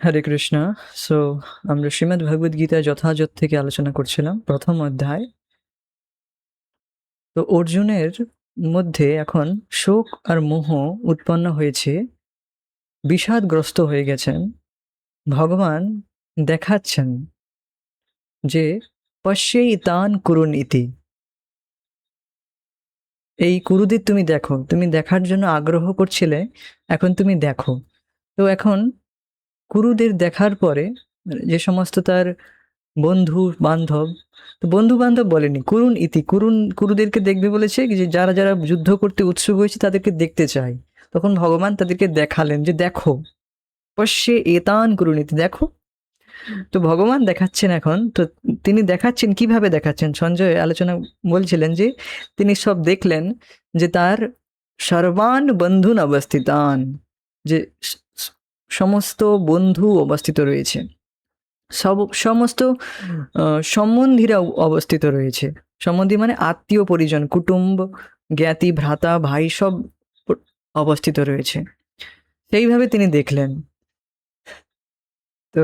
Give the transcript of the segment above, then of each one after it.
হরে Krishna. So আমরা শ্রীমদ্ ভগবদ গীতা যথাযথ থেকে আলোচনা করছিলাম প্রথম অধ্যায়। তো অর্জুনের মধ্যে এখন শোক আর মোহ উৎপন্ন হয়েছে, বিষাদগ্রস্ত হয়ে গেছেন। ভগবান দেখাচ্ছেন যে পশ্যেই তান কুরুন ইতি, এই কুরুদের তুমি দেখো, তুমি দেখার জন্য আগ্রহ করছিলে, এখন তুমি দেখো। তো এখন কুরুদের দেখার পরে যে সমস্ত তার বন্ধু বান্ধব, তো বন্ধু বান্ধব বলেনি, কুরুন ইতি, কুরুদেরকে দেখবে বলেছে, যে যারা যারা যুদ্ধ করতে উৎসুক হয়েছে তাদেরকে দেখতে চাই। তখন ভগবান তাদেরকে দেখালেন যে দেখো, পশ্যে এতান কুরুন ইতি, দেখো। তো ভগবান দেখাচ্ছেন এখন। তো তিনি দেখাচ্ছেন কিভাবে দেখাচ্ছেন, সঞ্জয় আলোচনা বলছিলেন যে তিনি সব দেখলেন যে তার সর্বান বন্ধুন অবস্থিতান, যে সমস্ত বন্ধু অবস্থিত রয়েছে, সমস্ত সম্বন্ধীরা অবস্থিত রয়েছে। সম্বন্ধী মানে আত্মীয় পরিজন, কুটুম্ব, জ্ঞাতি, ভ্রাতা, ভাই সব অবস্থিত রয়েছে। সেইভাবে তিনি দেখলেন। তো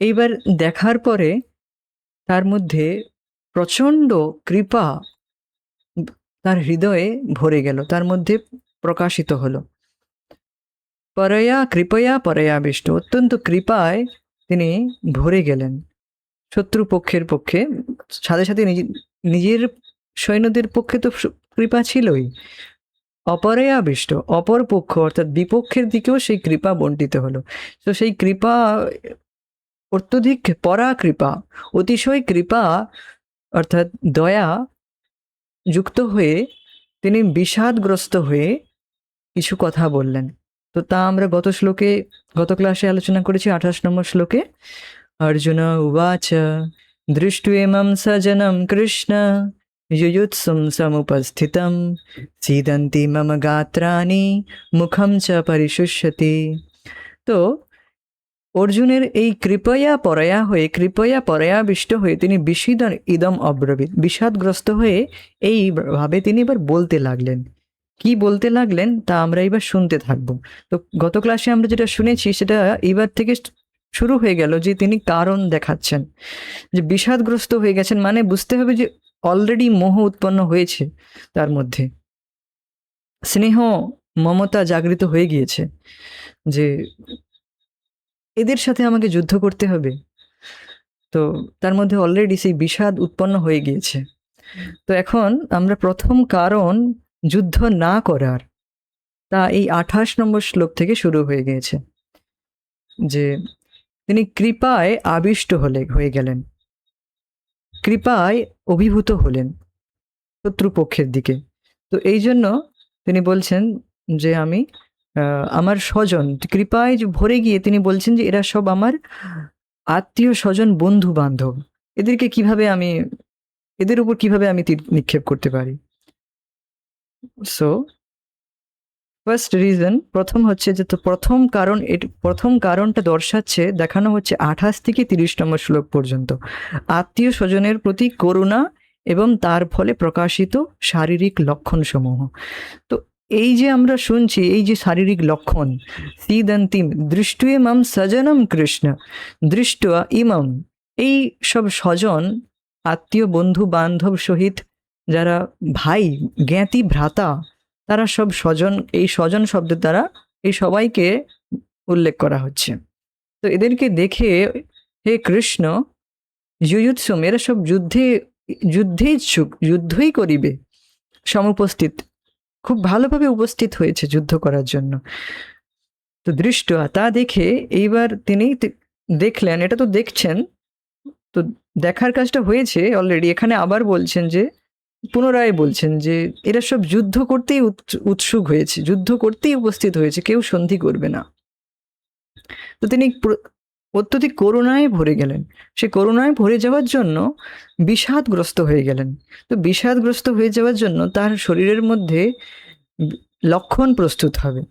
এইবার দেখার পরে তার মধ্যে প্রচণ্ড কৃপা তার হৃদয়ে ভরে গেল, তার মধ্যে প্রকাশিত হলো। পরয়া কৃপয়া পরয়াবিষ্ট, অত্যন্ত কৃপায় তিনি ভরে গেলেন। শত্রুপক্ষের পক্ষে সাথে সাথে নিজের সৈন্যদের পক্ষে তো কৃপা ছিলই, অপরেয়াবিষ্ট অপর পক্ষ অর্থাৎ বিপক্ষের দিকেও সেই কৃপা বন্টিত হলো। তো সেই কৃপা অত্যধিক পরা কৃপা, অতিশয় কৃপা অর্থাৎ দয়া যুক্ত হয়ে তিনি বিষাদগ্রস্ত হয়ে কিছু কথা বললেন। তো তা আমরা গত ক্লাসে আলোচনা করেছি 28 নম্বর শ্লোকে। अर्जुन उवाच दृष्ट्वेमं सजनं कृष्ण युयुत्सुं समुपस्थितं सीदन्ति मम गात्राणि मुखं च परिशुष्यति। তো অর্জুনের এই কৃপয়া পরয়াবিষ্ট হয়ে তিনি বিষিদন ইদম অব্রবীত, বিষাদগ্রস্ত হয়ে এইভাবে তিনি এবার বলতে লাগলেন। কি বলতে লাগলেন তা আমরা এবার শুনতে থাকবো। তো গত ক্লাসে আমরা যেটা শুনেছি সেটা এবার থেকে শুরু হয়ে গেল, যে তিনি কারণ দেখাচ্ছেন, যে বিষাদগ্রস্ত হয়ে গেছেন, মানে বুঝতে হবে যে অলরেডি মোহ উৎপন্ন হয়েছে তার মধ্যে, স্নেহ মমতা জাগৃত হয়ে গিয়েছে, যে এদের সাথে আমাকে যুদ্ধ করতে হবে। তো তার মধ্যে অলরেডি সেই বিষাদ উৎপন্ন হয়ে গিয়েছে। তো এখন আমরা প্রথম কারণ যুদ্ধ না করার, তা এই 28 নম্বর শ্লোক থেকে শুরু হয়ে গিয়েছে, যে তিনি কৃপায় আবিষ্ট হয়ে গেলেন, কৃপায় অভিভূত হলেন শত্রুপক্ষের দিকে। তো এই জন্য তিনি বলছেন যে আমি আমার স্বজন কৃপায় ভরে গিয়ে তিনি বলছেন যে এরা সব আমার আত্মীয় স্বজন, বন্ধু বান্ধব, এদেরকে কিভাবে আমি, এদের উপর কিভাবে আমি তীর নিক্ষেপ করতে পারি। সো ফার্স্ট রিজন, প্রথম হচ্ছে যে, তো প্রথম কারণটা দর্শাচ্ছে, দেখানো হচ্ছে 28 থেকে 30 নম্বর শ্লোক পর্যন্ত, আত্মীয় স্বজনের প্রতি করুণা এবং তার ফলে প্রকাশিত শারীরিক লক্ষণ সমূহ। তো এই যে আমরা শুনছি, এই যে শারীরিক লক্ষণ, সিদন্তিম দৃষ্টুইমম সজনম কৃষ্ণ দৃষ্টুয়া ইমম, এই সব স্বজন, আত্মীয় বন্ধু বান্ধব সহিত যারা ভাই, জ্ঞাতি, ভ্রাতা, তারা সব স্বজন, এই স্বজন শব্দের দ্বারা এই সবাইকে উল্লেখ করা হচ্ছে। তো এদেরকে দেখে হে কৃষ্ণ, যুযুৎসুম, এরা সব যুদ্ধে ইচ্ছুক, যুদ্ধই করিবে, সমুপস্থিত, খুব ভালোভাবে উপস্থিত হয়েছে যুদ্ধ করার জন্য। তো দৃষ্ট, তা দেখে এইবার তিনি দেখলেন, এটা তো দেখছেন, তো দেখার কাজটা হয়েছে অলরেডি, এখানে আবার বলছেন যে, পুনরায় বলছেন যে এরা সব যুদ্ধ করতেই উৎসুক হয়েছে, যুদ্ধ করতেই উপস্থিত হয়েছে, কেউ সন্ধি করবে না। তো তিনি অত্যধিক করুণায় ভরে গেলেন, সে করুণায় ভরে যাওয়ার জন্য বিষাদগ্রস্ত হয়ে গেলেন। তো বিষাদগ্রস্ত হয়ে যাওয়ার জন্য তার শরীরের মধ্যে লক্ষণ প্রস্তুত হবে।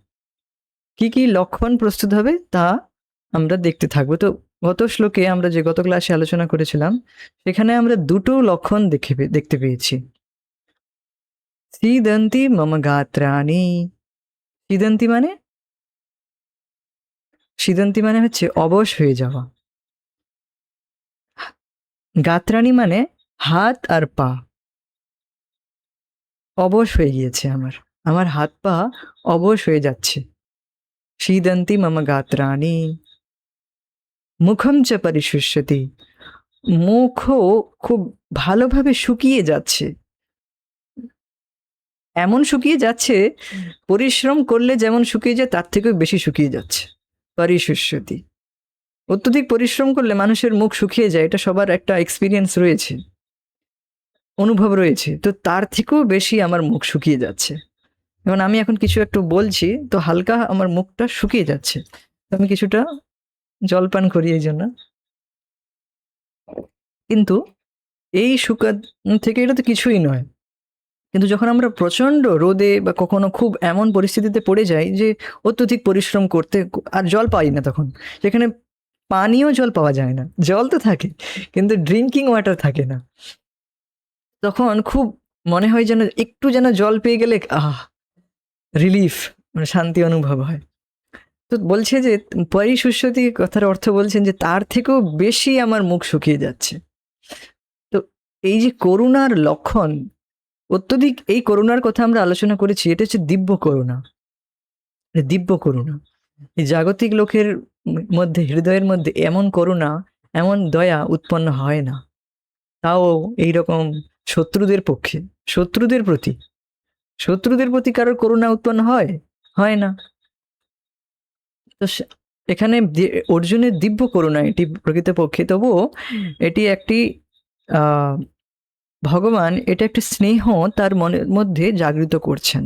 কি কি লক্ষণ প্রস্তুত হবে তা আমরা দেখতে থাকবো। তো গত শ্লোকে আমরা যে গত ক্লাসে আলোচনা করেছিলাম, সেখানে আমরা দুটো লক্ষণ দেখতে পেয়েছি। সিদন্তি মম গাত্রাণি, সিদন্তি মানে সিদন্তি মানে হচ্ছে অবশ হয়ে যাওয়া, গাত্রাণী মানে হাত আর পা অবশ হয়ে গিয়েছে, আমার হাত পা অবশ হয়ে যাচ্ছে। সিদন্তি মম গাত্রাণী মুখম চ পরিশুষ্যতি, মুখও খুব ভালোভাবে শুকিয়ে যাচ্ছে, এমন শুকিয়ে যাচ্ছে পরিশ্রম করলে যেমন শুকিয়ে যায় তার থেকেও বেশি শুকিয়ে যাচ্ছে। পরিশুষ্যতি, অত্যধিক পরিশ্রম করলে মানুষের মুখ শুকিয়ে যায়, এটা সবার একটা এক্সপিরিয়েন্স রয়েছে, অনুভব রয়েছে। তো তার থেকেও বেশি আমার মুখ শুকিয়ে যাচ্ছে। যেমন আমি এখন কিছু একটু বলছি তো হালকা আমার মুখটা শুকিয়ে যাচ্ছে, তো আমি কিছুটা জলপান করি এই জন্য। কিন্তু এই শুকা থেকে এটা তো কিছুই নয়। কিন্তু যখন আমরা প্রচন্ড রোদে বা কখনো খুব এমন পরিস্থিতিতে পড়ে যাই যে অত্যধিক পরিশ্রম করতে আর জল পাই না, তখন সেখানে পানীয় জল পাওয়া যায় না, জল তো থাকে কিন্তু ড্রিঙ্কিং ওয়াটার থাকে না, তখন খুব মনে হয় যেন একটু যেন জল পেয়ে গেলে রিলিফ, মানে শান্তি অনুভব হয়। তো বলছে যে পরিশুষ্যতি কথার অর্থ বলছেন যে তার থেকেও বেশি আমার মুখ শুকিয়ে যাচ্ছে। তো এই যে করুণার লক্ষণ, অত্যধিক এই করুণার কথা আমরা আলোচনা করেছি, এটা হচ্ছে দিব্য করুণা। দিব্য করুণা, এই জাগতিক লোকের মধ্যে, হৃদয়ের মধ্যে এমন করুণা, এমন দয়া উৎপন্ন হয় না। তাও এইরকম শত্রুদের পক্ষে, শত্রুদের প্রতি কারোর করুণা উৎপন্ন হয়? হয় না। তো এখানে অর্জুনের দিব্য করুণা এটি প্রকৃতপক্ষে, তবুও এটি একটি ভগবান এটা একটি স্নেহ তার মনের মধ্যে জাগৃত করছেন।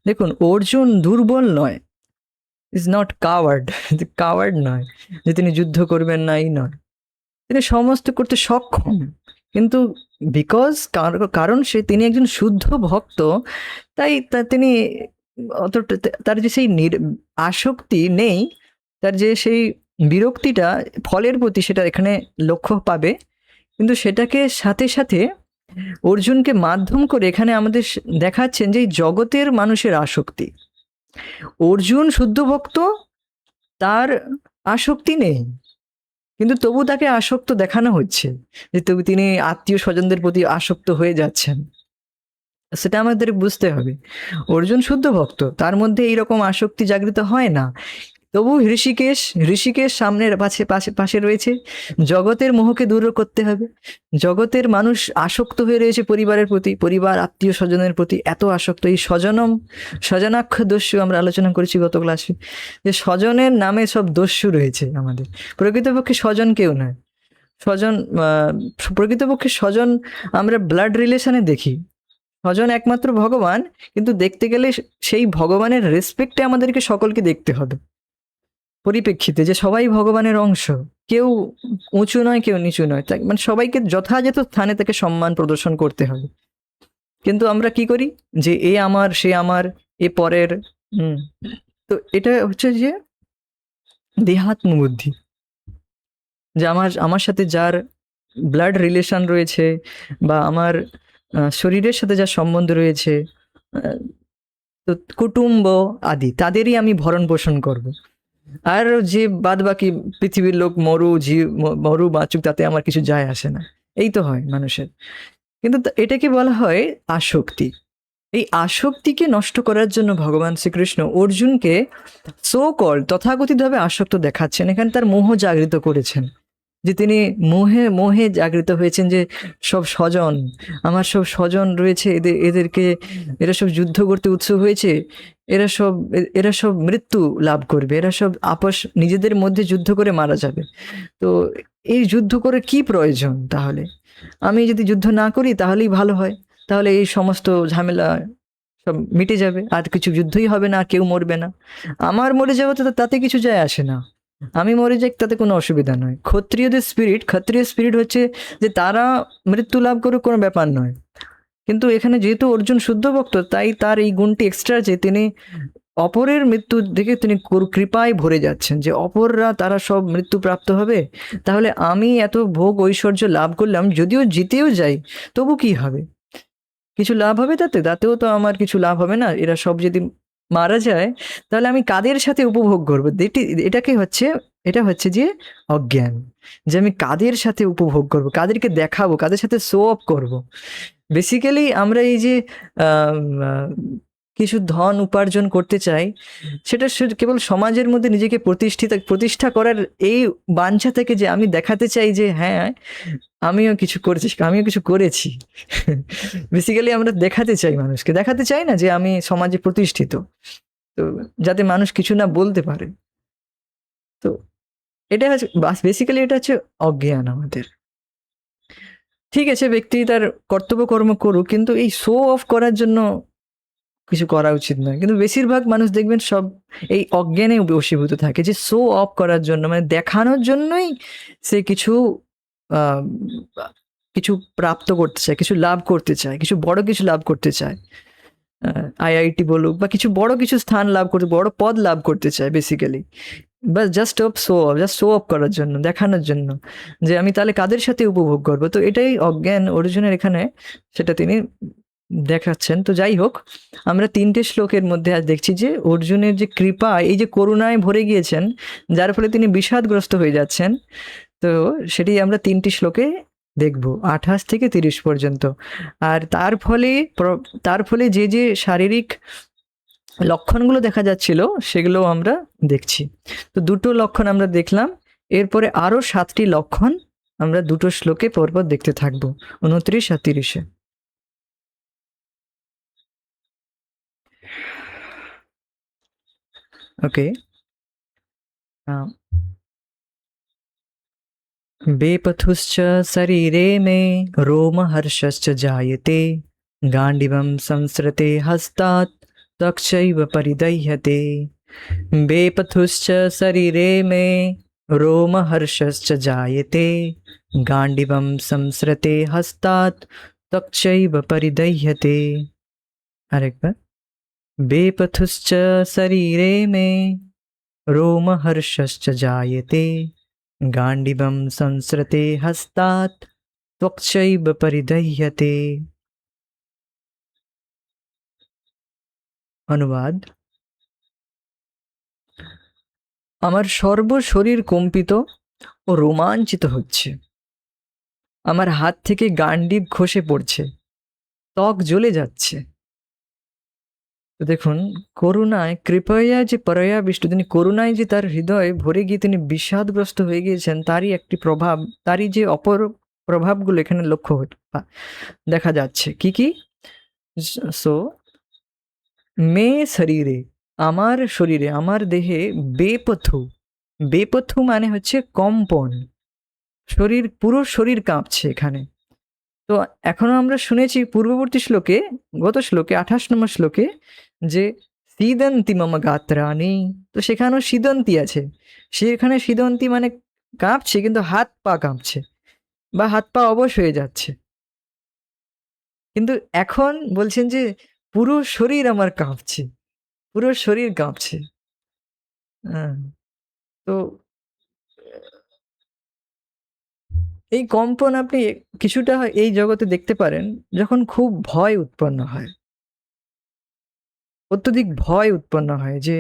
দেখুন, অর্জুন দুর্বল নয়, ইজ নট কাওয়ার্ড, কাওয়ার্ড নয় যে তিনি যুদ্ধ করবেন না, এই নয়, তিনি সমস্ত করতে সক্ষম। কিন্তু বিকজ কারণ তিনি একজন শুদ্ধ ভক্ত, তাই তিনি অতটা তার যে সেই আসক্তি নেই, তার যে সেই বিরক্তিটা ফলের প্রতি সেটা এখানে লক্ষ্য পাবে। কিন্তু সেটাকে সাথে সাথে অর্জুনকে মাধ্যম করে এখানে আমাদের দেখাচ্ছেন যে জগতের মানুষের আসক্তি। অর্জুন শুদ্ধ ভক্ত, তার আসক্তি নেই, কিন্তু তবু তাকে আসক্ত দেখানো হচ্ছে যে তিনি আত্মীয় স্বজনদের প্রতি আসক্ত হয়ে যাচ্ছেন। সেটা আমাদের বুঝতে হবে। অর্জুন শুদ্ধ ভক্ত, তার মধ্যে এইরকম আসক্তি জাগৃত হয় না। তবু ঋষিকেশ সামনের পাশে রয়েছে। জগতের মোহকে দূর করতে হবে। জগতের মানুষ আসক্ত হয়ে রয়েছে পরিবারের প্রতি, পরিবার আত্মীয় স্বজনের প্রতি এত আসক্ত। এই স্বজনাক্ষ দস্যু আমরা আলোচনা করেছি গত ক্লাসে, যে স্বজনের নামে সব দস্যু রয়েছে আমাদের। প্রকৃতপক্ষে স্বজন কেউ নয়। প্রকৃতপক্ষে স্বজন আমরা ব্লাড রিলেশনে দেখি, স্বজন একমাত্র ভগবান। কিন্তু দেখতে গেলে সেই ভগবানের রেসপেক্টে আমাদেরকে সকলকে দেখতে হবে, পরিপ্রেক্ষিতে যে সবাই ভগবানের অংশ, কেউ উঁচু নয় কেউ নিচু নয়, তাই মানে সবাইকে যথাযথ স্থানে তাকে সম্মান প্রদর্শন করতে হবে। কিন্তু আমরা কি করি যে এ আমার, সে আমার, এ পরের। তো এটা হচ্ছে যে দেহাত্ম বুদ্ধি, যে আমার সাথে যার ব্লাড রিলেশন রয়েছে বা আমার শরীরের সাথে যার সম্বন্ধ রয়েছে, তো কুটুম্ব আদি, তাদেরই আমি ভরণ পোষণ করব। আর যে বাদ বাকি পৃথিবীর লোক মরু বাঁচুক, তাতে আমার কিছু যায় আসে না। এই তো হয় মানুষের। কিন্তু এটাকে বলা হয় আসক্তি। এই আসক্তিকে নষ্ট করার জন্য ভগবান শ্রীকৃষ্ণ অর্জুনকে তথাকথিতভাবে আসক্ত দেখাচ্ছেন। এখানে তার মোহ জাগৃত করেছেন, যে তিনি মোহে জাগৃত হয়েছেন, যে সব স্বজন, আমার সব স্বজন রয়েছে, এরা সব যুদ্ধ করতে উৎসুক হয়েছে, এরা সব মৃত্যু লাভ করবে, এরা সব নিজেদের মধ্যে যুদ্ধ করে মারা যাবে। তো এই যুদ্ধ করে কি প্রয়োজন? তাহলে আমি যদি যুদ্ধ না করি তাহলেই ভালো হয়, তাহলে এই সমস্ত ঝামেলা সব মিটে যাবে, আর কিছু যুদ্ধই হবে না, আর কেউ মরবে না। আমার মরে যাওয়া তো তাতে কিছু যায় আসে না, আমি মরে যাই তাতে কোনো অসুবিধা নয়। ক্ষত্রিয় স্পিরিট হচ্ছে যে তারা মৃত্যু লাভ করুক, কোনো ব্যাপার নয়। কিন্তু এখানে যেহেতু অর্জুন শুদ্ধ ভক্ত, তাই তার এই গুণটি এক্সট্রা, যে তিনি অপরের মৃত্যু দেখে তিনি কৃপায় ভরে যাচ্ছেন, যে অপররা তারা সব মৃত্যু প্রাপ্ত হবে, তাহলে আমি এত ভোগ ঐশ্বর্য লাভ করলাম, যদিও জিতেও যাই তবু কি হবে? কিছু লাভ হবে তাতেও তো আমার কিছু লাভ হবে না। এরা সব যদি মারা যায়, তাহলে আমি কাদের সাথে উপভোগ করবো? এটা হচ্ছে যে অজ্ঞান, যে আমি কাদের সাথে উপভোগ করব, কাদেরকে দেখাবো, কাদের সাথে শো অফ করব। বেসিক্যালি আমরা এই যে আম, আহ, কিছু ধন উপার্জন করতে চাই, সেটা কেবল সমাজের মধ্যে নিজেকে প্রতিষ্ঠা করার এই বাঞ্ছা থেকে, যে আমি দেখাতে চাই যে হ্যাঁ আমিও কিছু করেছি। বেসিক্যালি আমরা দেখাতে চাই, মানুষকে দেখাতে চাই না যে আমি সমাজে প্রতিষ্ঠিত, তো যাতে মানুষ কিছু না বলতে পারে। তো এটা হচ্ছে বেসিক্যালি, এটা হচ্ছে অজ্ঞান আমাদের। ঠিক আছে, ব্যক্তি তার কর্তব্য কর্ম করুক, কিন্তু এই শো অফ করার জন্য কিছু করা উচিত নয়। কিন্তু বেশিরভাগ মানুষ দেখবেন সব এই অজ্ঞানে বশীভূত থাকে, যে শো অফ করার জন্য, মানে দেখানোর জন্যই সে কিছু আহ, কিছু প্রাপ্ত করতে চায়, কিছু লাভ করতে চায়, কিছু বড় কিছু লাভ করতে চায়। আইআইটি বলুক বা কিছু বড় কিছু স্থান লাভ করতে, বড় পদ লাভ করতে চায় বেসিক্যালি, বা জাস্ট শো অফ করার জন্য, দেখানোর জন্য যে আমি তাহলে কাদের সাথে উপভোগ করবো। তো এটাই অজ্ঞান অর্জুনের এখানে, সেটা তিনি দেখাচ্ছেন। তো যাই হোক, আমরা 3টে শ্লোকের মধ্যে আজ দেখছি যে অর্জুনের যে কৃপা, এই যে করুণায় ভরে গিয়েছেন, যার ফলে তিনি বিষাদগ্রস্ত হয়ে যাচ্ছেন। তো সেটি আমরা 3টি শ্লোকে দেখব, 28 থেকে 30 পর্যন্ত। আর তার ফলে যে যে শারীরিক লক্ষণগুলো দেখা যাচ্ছিল, সেগুলো আমরা দেখছি। তো 2টো লক্ষণ আমরা দেখলাম, এরপরে আরো 7টি লক্ষণ আমরা 2টো শ্লোকে পরপর দেখতে থাকবো, 29 আর 30-এ। ওকে। बेपथुश्च शरीरे मे रोमहर्षश्च जायते, गाण्डिवं संसृते हस्तात् त्वक्चैव परिदह्यते। बेपथुश्च शरीरे मे रोमहर्षश्च जायते, गाण्डिवं संसृते हस्तात् त्वक्चैव परिदह्यते। আরেকবার। बेपथुश्च शरीरे मे रोमहर्षश्च जायते, गाण्डिवं संसृते हस्तात् त्वक्चैव परिदह्यते। অনুবাদ: আমার সর্ব শরীর কম্পিত ও রোমাঞ্চিত হচ্ছে, আমার হাত থেকে গান্ডিব খসে পড়ছে, ত্বক জ্বলে যাচ্ছে। তো দেখুন, করুণায় কৃপয়া যে পরয়া বিষ্ণু, তিনি করুণায় যে তার হৃদয়ে ভরে গিয়ে তিনি বিষাদগ্রস্ত হয়ে গিয়েছেন, তারই একটি প্রভাব, তারই যে অপর প্রভাবগুলো এখানে দেখা যাচ্ছে। কি কি? সো মে শরীরে, আমার শরীরে, আমার দেহে বেপথু, বেপথু মানে হচ্ছে কম্পন, পুরো শরীর কাঁপছে এখানে। তো এখনো আমরা শুনেছি পূর্ববর্তী শ্লোকে, গত শ্লোকে 28 নম্বর শ্লোকে, যে সিদন্তি মম গাত্রাণি, তো সেখানেও সিদন্তি আছে। সেখানে সিদন্তি মানে কাঁপছে, কিন্তু হাত পা কাঁপছে বা হাত পা অবশ হয়ে যাচ্ছে। কিন্তু এখন বলছেন যে পুরো শরীর আমার কাঁপছে, পুরো শরীর কাঁপছে। হ্যাঁ। তো এই কম্পন আপনি কিছুটা এই জগতে দেখতে পারেন, যখন খুব ভয় উৎপন্ন হয়, অত্যধিক ভয় উৎপন্ন হয়, যে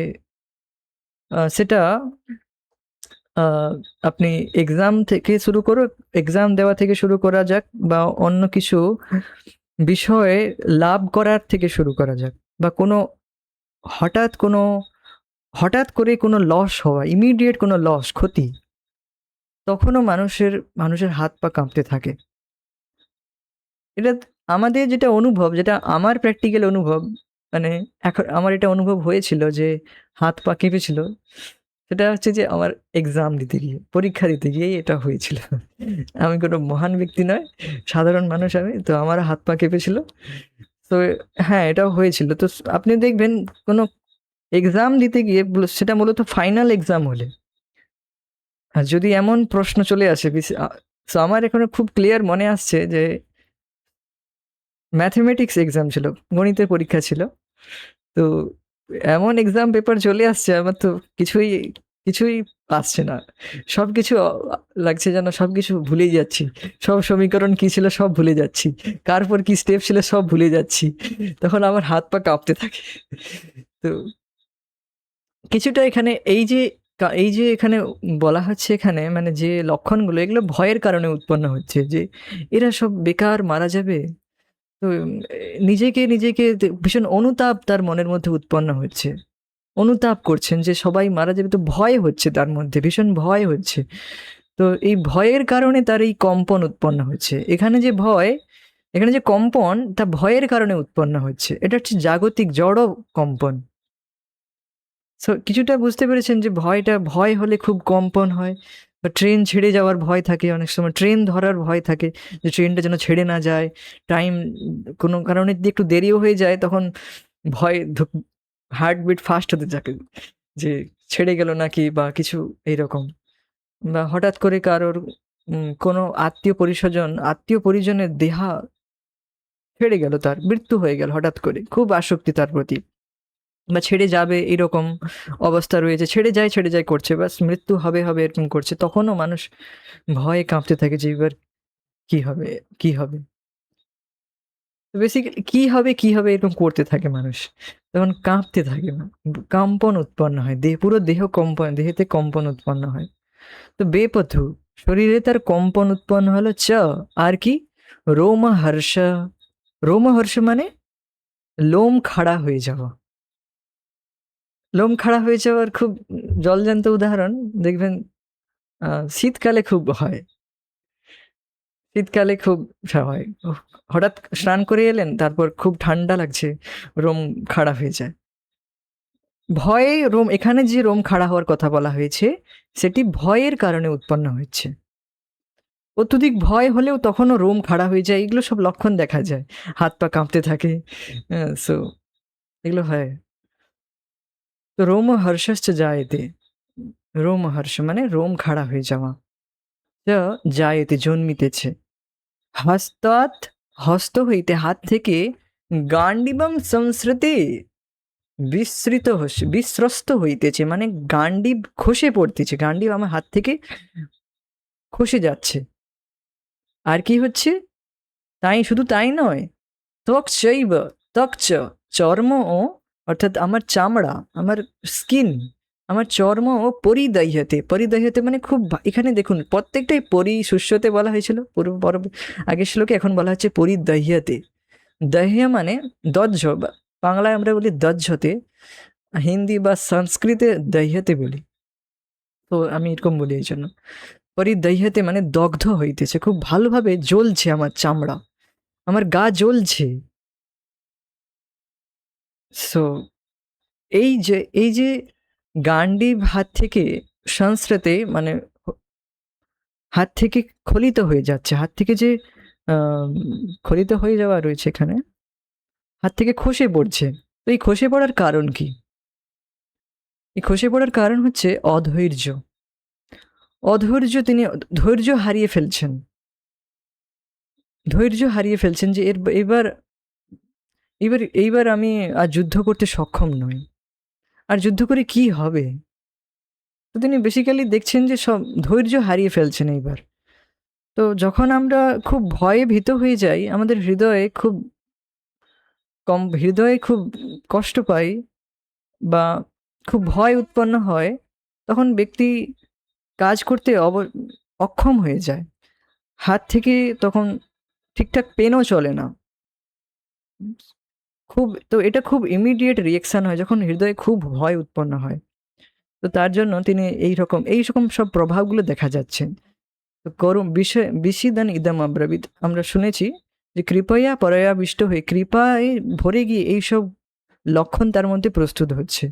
সেটা আপনি এক্সাম দেওয়া থেকে শুরু করা যাক, বা অন্য কিছু বিষয়ে লাভ করার থেকে শুরু করা যাক, বা হঠাৎ কোনো হঠাৎ করে কোনো লস হওয়া, ইমিডিয়েট কোনো ক্ষতি, তখনও মানুষের হাত পা কাঁপতে থাকে। এটা আমাদের যেটা অনুভব, যেটা আমার প্র্যাকটিক্যাল অনুভব, মানে এখন আমার এটা অনুভব হয়েছিল যে হাত পা কেঁপেছিল, সেটা হচ্ছে যে আমার এক্সাম দিতে গিয়ে, পরীক্ষা দিতে গিয়েই এটা হয়েছিল। আমি কোনো মহান ব্যক্তি নয়, সাধারণ মানুষ আমি, তো আমার হাত পা কেঁপেছিল। তো হ্যাঁ, এটাও হয়েছিল। তো আপনি দেখবেন কোনো এক্সাম দিতে গিয়ে, সেটা মূলত ফাইনাল এক্সাম হলে, আর যদি এমন প্রশ্ন চলে আসে, তো আমার এখানে খুব ক্লিয়ার মনে আসছে যে ম্যাথমেটিক্স এক্সাম ছিল, গণিতের পরীক্ষা ছিল। তো এমন এক্সাম পেপার চলে আসছে, আমার তো কিছুই কিছুই আসছে না। সবকিছু লাগছে যেন সবকিছু ভুলেই যাচ্ছি, সব সমীকরণ কি ছিল সব ভুলে যাচ্ছি, কার পর কি স্টেপ ছিল সব ভুলে যাচ্ছি। তখন আমার হাত পা কাঁপতে থাকে। তো কিছুটা এখানে এই যে এখানে বলা হচ্ছে এখানে মানে যে লক্ষণগুলো এগুলো ভয়ের কারণে উৎপন্ন হচ্ছে যে এরা সব বেকার মারা যাবে। তো নিজেকে ভীষণ অনুতাপ তার মনের মধ্যে উৎপন্ন হচ্ছে। অনুতাপ করছেন যে সবাই মারা যাবে, তো ভয় হচ্ছে তার মধ্যে, ভীষণ ভয় হচ্ছে। তো এই ভয়ের কারণে তার এই কম্পন উৎপন্ন হচ্ছে। এখানে যে ভয়, এখানে যে কম্পন তা ভয়ের কারণে উৎপন্ন হচ্ছে। এটা হচ্ছে জাগতিক জড় কম্পন। সো কিছুটা বুঝতে পেরেছেন যে ভয় হলে খুব কম্পন হয়, বা ট্রেন ছেড়ে যাওয়ার ভয় থাকে, অনেক সময় ট্রেন ধরার ভয় থাকে যে ট্রেনটা যেন ছেড়ে না যায়। টাইম কোনো কারণে যদি একটু দেরিও হয়ে যায় তখন ভয় হার্টবিট ফাস্ট হতে থাকে যে ছেড়ে গেল নাকি বা কিছু এইরকম। বা হঠাৎ করে কারোর কোনো আত্মীয় পরিজনের দেহা ছেড়ে গেল, তার মৃত্যু হয়ে গেল হঠাৎ করে, খুব আসক্তি তার প্রতি, বা ছেড়ে যাবে এরকম অবস্থা রয়েছে, ছেড়ে যায় করছে, বাস মৃত্যু হবে হবে এরকম করছে, তখনও মানুষ ভয়ে কাঁপতে থাকে যে এবার কি হবে, কি হবে। বেসিক্যালি কি হবে এরকম করতে থাকে মানুষ, তখন কাঁপতে থাকে না, কম্পন উৎপন্ন হয়, পুরো দেহেতে কম্পন উৎপন্ন হয়। তো বেপথু শরীরে তার কম্পন উৎপন্ন হলো আর কি রোমহর্ষ। রোমহর্ষ মানে লোম খাড়া হয়ে যাওয়া। লোম খাড়া হয়ে যাওয়ার খুব জলজ্যান্ত উদাহরণ দেখবেন শীতকালে খুব হয়। শীতকালে খুব হয়। হঠাৎ স্নান করে এলেন, তারপর খুব ঠান্ডা লাগছে, রোম খাড়া হয়ে যায়। ভয়ে এখানে যে রোম খাড়া হওয়ার কথা বলা হয়েছে সেটি ভয়ের কারণে উৎপন্ন হচ্ছে। অত্যধিক ভয় হলেও তখনও রোম খাড়া হয়ে যায়, এগুলো সব লক্ষণ দেখা যায়। হাত পা কাঁপতে থাকে, সো এগুলো হয়। তো রোমহর্ষশ্চ জায়েতে, রোমহর্ষ মানে রোম খাড়া হয়ে যাওয়া। চ জায়েতে জন্মিতেছে। হস্তাৎ হস্ত হইতে, হাত থেকে, গান্ডিবম সংসৃতে বিস্রস্ত হইতেছে, মানে গান্ডিব খসে পড়তেছে, গান্ডিব আমার হাত থেকে খসে যাচ্ছে। আর কি হচ্ছে, শুধু তাই নয়, ত্বক চৈব, ত্বক চর্ম ও, অর্থাৎ আমার চামড়া, আমার স্কিন, আমার চর্ম ও পরিদহ্যতে মানে খুব এখানে দেখুন প্রত্যেকটাই সুস্যতে বলা হয়েছিল আগের শ্লোকে, এখন বলা হচ্ছে পরিদহ্যতে। দহ্য মানে দজ্জ, বাংলায় আমরা বলি দজ্জতে, হিন্দি বা সংস্কৃতে দহ্যতে বলি, তো আমি এরকম বলি এই জন্য। পরিদহ্যতে মানে দগ্ধ হইতেছে, খুব ভালোভাবে জ্বলছে আমার চামড়া, আমার গা জ্বলছে। সো এই যে গান্ডীব হাত থেকে সংস্রতে মানে হাত থেকে খলিত হয়ে যাচ্ছে, হাত থেকে যে আহ, খলিত হয়ে যাওয়া রয়েছে এখানে, হাত থেকে খসে পড়ছে। তো এই খসে পড়ার কারণ কি? এই খসে পড়ার কারণ হচ্ছে অধৈর্য। তিনি ধৈর্য হারিয়ে ফেলছেন, যে এবার এইবার আমি আর যুদ্ধ করতে সক্ষম নই, আর যুদ্ধ করে কি হবে। তো তিনি বেসিক্যালি দেখছেন যে সব ধৈর্য হারিয়ে ফেলছেন এইবার। তো যখন আমরা খুব ভয়ে ভীত হয়ে যাই, আমাদের হৃদয়ে খুব কষ্ট পাই, বা খুব ভয় উৎপন্ন হয়, তখন ব্যক্তি কাজ করতে অক্ষম হয়ে যায়। হাত থেকে তখন ঠিকঠাক পেনও চলে না। তো এটা খুব ইমিডিয়েট রিয়েকশন হয় যখন হৃদয়ে খুব ভয় উৎপন্ন হয়। তো তার জন্য তিনি এইরকম সব প্রভাবগুলো দেখা যাচ্ছে। তো বিশিদান ইদম আব্রাবিদ, আমরা শুনেছি যে কৃপয়া পরয়াবিষ্ট হয়ে, কৃপায় ভরে গিয়ে এইসব লক্ষণ তার মধ্যে প্রস্তুত হচ্ছে।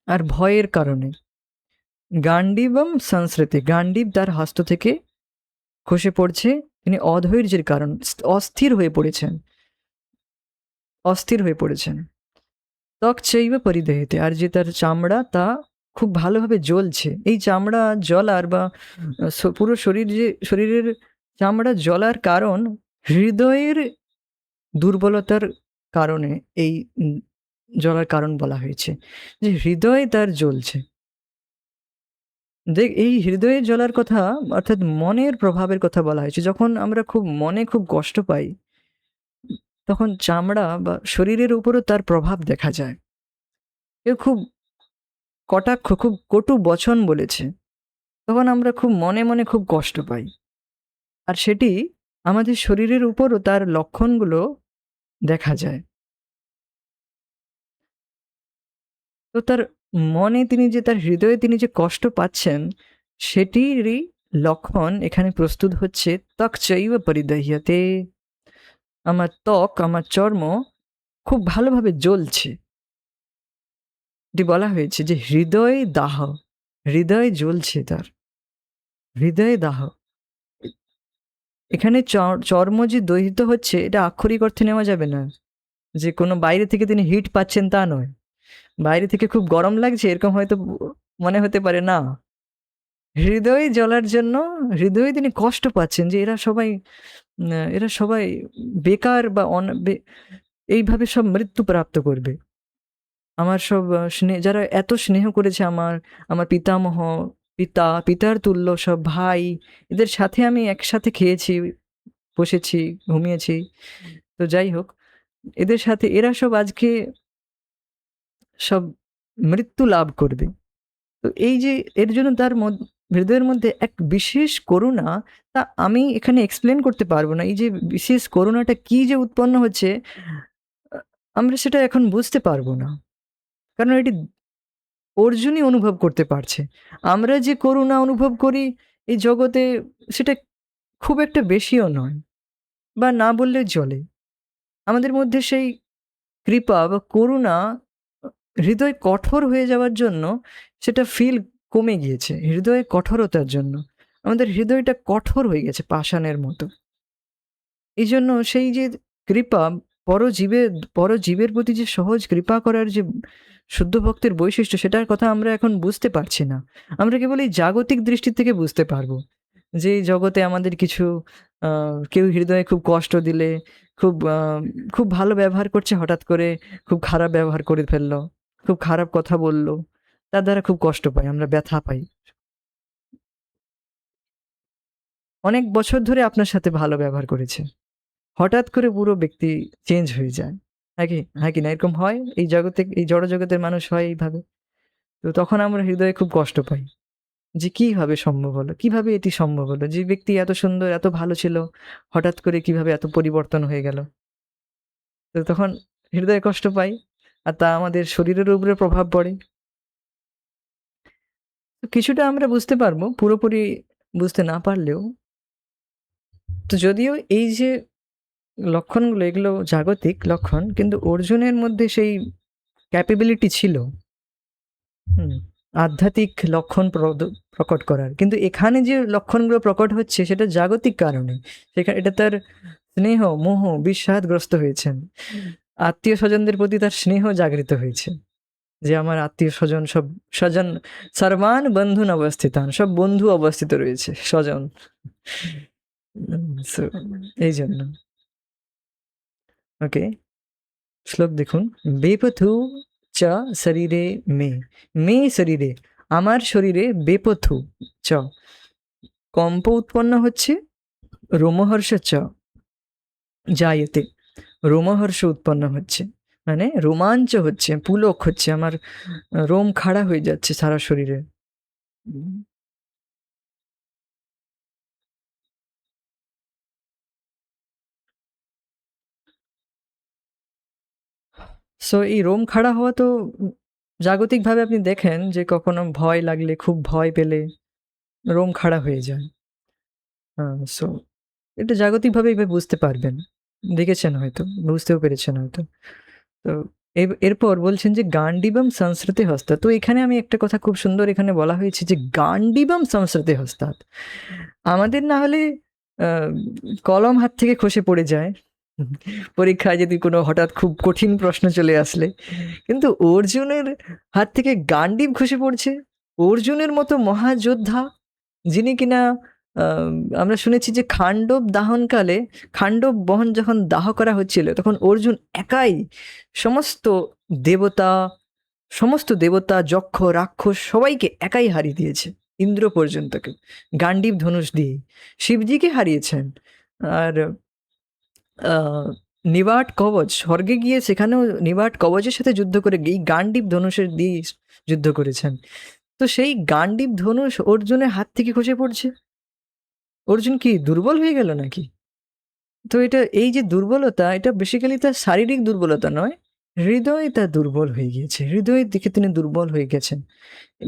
আর ভয়ের কারণে গান্ডিবম সংস্কৃতি, গান্ডিব তার হস্ত থেকে খসে পড়ছে, তিনি অধৈর্যের কারণ অস্থির হয়ে পড়েছেন। ত্বক চৈব পরিদেহেতে, আর যে তার চামড়া তা খুব ভালোভাবে জ্বলছে। এই চামড়া জ্বলার বা পুরো শরীরের চামড়া জ্বলার কারণ হৃদয়ের দুর্বলতার কারণে এই জ্বলার কারণ বলা হয়েছে, যে হৃদয় তার জ্বলছে। এই হৃদয়ে জ্বলার কথা অর্থাৎ মনের প্রভাবের কথা বলা হয়েছে। যখন আমরা মনে খুব কষ্ট পাই, তখন চামড়া বা শরীরের উপরও তার প্রভাব দেখা যায়। কেউ খুব কটাক্ষ, খুব কটু বচন বলেছে, তখন আমরা খুব মনে মনে খুব কষ্ট পাই। আর সেটি আমাদের শরীরের উপরও তার লক্ষণগুলো দেখা যায়। তো তার মনে তিনি যে, তার হৃদয়ে তিনি যে কষ্ট পাচ্ছেন, সেটিরই লক্ষণ এখানে প্রস্তুত হচ্ছে। ত্বক চৈব পরিদহ্যতে, আমার ত্বক, আমার চর্ম খুব ভালোভাবে জ্বলছে। এটি বলা হয়েছে যে হৃদয় দাহ, হৃদয় জ্বলছে তার, হৃদয় দাহ। এখানে চর্ম যে দহিত হচ্ছে, এটা আক্ষরিক অর্থে নেওয়া যাবে না যে কোনো বাইরে থেকে তিনি হিট পাচ্ছেন, তা নয়। বাইরে থেকে খুব গরম লাগছে এরকম হয়তো মনে হতে পারে না। হৃদয়ে জ্বলার জন্য হৃদয়ে তিনি কষ্ট পাচ্ছেন যে এরা সবাই বেকার বা এইভাবে সব মৃত্যু প্রাপ্ত করবে। আমার সব যারা এত স্নেহ করেছে আমার, আমার পিতামহ, পিতার তুল্য সব ভাই, এদের সাথে আমি একসাথে খেয়েছি, বসেছি, ঘুমিয়েছি। তো যাই হোক, এদের সাথে এরা সব আজকে সব মৃত্যু লাভ করবে। তো এই যে এর জন্য তার হৃদয়ের মধ্যে এক বিশেষ করুণা, তা আমি এখানে এক্সপ্লেন করতে পারবো না। এই যে বিশেষ করুণাটা কি যে উৎপন্ন হচ্ছে, আমরা সেটা এখন বুঝতে পারবো না, কারণ এটি অর্জুনই অনুভব করতে পারছে। আমরা যে করুণা অনুভব করি এই জগতে, সেটা খুব একটা বেশিও নয়, বা না বললে চলে। আমাদের মধ্যে সেই কৃপা বা করুণা হৃদয় কঠোর হয়ে যাওয়ার জন্য সেটা ফিল কমে গিয়েছে। হৃদয়ে কঠোরতার জন্য আমাদের হৃদয়টা কঠোর হয়ে গেছে পাষাণের মতো। এই জন্য সেই যে কৃপা, পরজীবের প্রতি যে সহজ কৃপা করার যে শুদ্ধ ভক্তের বৈশিষ্ট্য, সেটার কথা আমরা এখন বুঝতে পারছি না। আমরা কেবল এই জাগতিক দৃষ্টি থেকে বুঝতে পারবো যে এই জগতে আমাদের কিছু কেউ হৃদয়ে খুব কষ্ট দিলে, খুব ভালো ব্যবহার করছে, হঠাৎ করে খুব খারাপ ব্যবহার করে ফেললো, খুব খারাপ কথা বললো, তার দ্বারা খুব কষ্ট পাই, আমরা ব্যথা পাই। অনেক বছর ধরে আপনার সাথে ভালো ব্যবহার করেছে, হঠাৎ করে পুরো ব্যক্তি চেঞ্জ হয়ে যায়। হ্যাঁ কি না? এরকম হয়। এই জগতে, এই জড় জগতের মানুষ হয় এইভাবে। তো তখন আমরা হৃদয়ে খুব কষ্ট পাই যে কিভাবে সম্ভব হলো? কিভাবে এটি সম্ভব হলো? যে ব্যক্তি এত সুন্দর, এত ভালো ছিল, হঠাৎ করে কিভাবে এত পরিবর্তন হয়ে গেল? তো তখন হৃদয়ে কষ্ট পাই, আর তা আমাদের শরীরের উপরে প্রভাব পড়ে। তো কিছুটা আমরা বুঝতে পারবো, পুরোপুরি বুঝতে না পারলেও। তো যদিও এই যে লক্ষণগুলো, এগুলো জাগতিক লক্ষণ, কিন্তু অর্জুনের মধ্যে সেই ক্যাপাবিলিটি ছিল হুম, আধ্যাত্মিক লক্ষণ প্রকট করার। কিন্তু এখানে যে লক্ষণগুলো প্রকট হচ্ছে সেটা জাগতিক কারণে। সেখানে এটা তার স্নেহ, মোহ, বিষাদগ্রস্ত হয়েছেন। আত্মীয় স্বজনদের প্রতি তার স্নেহ জাগৃত হয়েছে যে আমার আত্মীয় স্বজন সব, স্বজন সর্বান বন্ধুন অবস্থিতান, সব বন্ধু অবস্থিত রয়েছে, স্বজন। So, এই জন্য। ওকে, শ্লোক দেখুন। বেপথু চ শরীরে মে, মে শরীরে, আমার শরীরে বেপথু চ, কম্প উৎপন্ন হচ্ছে, রোমহর্ষ চ জায়তে, রোমহর্ষ উৎপন্ন হচ্ছে, মানে রোমাঞ্চ হচ্ছে, পুলক হচ্ছে, আমার রোম খাড়া হয়ে যাচ্ছে সারা শরীরে। সো এই রোম খাড়া হওয়া তো জাগতিকভাবে আপনি দেখেন যে কখনো ভয় লাগলে, খুব ভয় পেলে রোম খাড়া হয়ে যায়। সো এটা জাগতিকভাবে এভাবে বুঝতে পারবেন, দেখেছেন হয়তো, বুঝতেও পেরেছেন হয়তো। তো এরপর বলছেন যে গান্ডিবম সংস্কৃতি হস্তাৎ। তো এখানে আমি একটা কথা খুব সুন্দর এখানে বলা হয়েছে যে গান্ডিবম সংস্কৃতি হস্তাৎ। আমাদের না হলে কলম হাত থেকে খসে পড়ে যায় পরীক্ষায় যদি কোনো হঠাৎ খুব কঠিন প্রশ্ন চলে আসলে, কিন্তু অর্জুনের হাত থেকে গান্ডিব খসে পড়ছে। অর্জুনের মতো মহাযোদ্ধা, যিনি কিনা আহ, আমরা শুনেছি যে খাণ্ডব দাহনকালে, খাণ্ডব বহন যখন দাহ করা হচ্ছিল, তখন অর্জুন একাই সমস্ত দেবতা, যক্ষ রাক্ষস সবাইকে একাই হারিয়ে দিয়েছে, ইন্দ্র পর্যন্তকে গান্ডীব ধনুষ দিয়ে। শিবজিকে হারিয়েছেন। আর নিবাট কবচ, স্বর্গে গিয়ে সেখানেও নিবাট কবচের সাথে যুদ্ধ করে এই গান্ডীব ধনুষের দিয়ে যুদ্ধ করেছেন। তো সেই গান্ডীব ধনুষ অর্জুনের হাত থেকে খসে পড়ছে। অর্জুন কি দুর্বল হয়ে গেল নাকি? তো এটা এই যে দুর্বলতা, এটা বেসিক্যালি তার শারীরিক দুর্বলতা নয়, হৃদয় তার দুর্বল হয়ে গিয়েছে। হৃদয়ের দিকে তিনি দুর্বল হয়ে গেছেন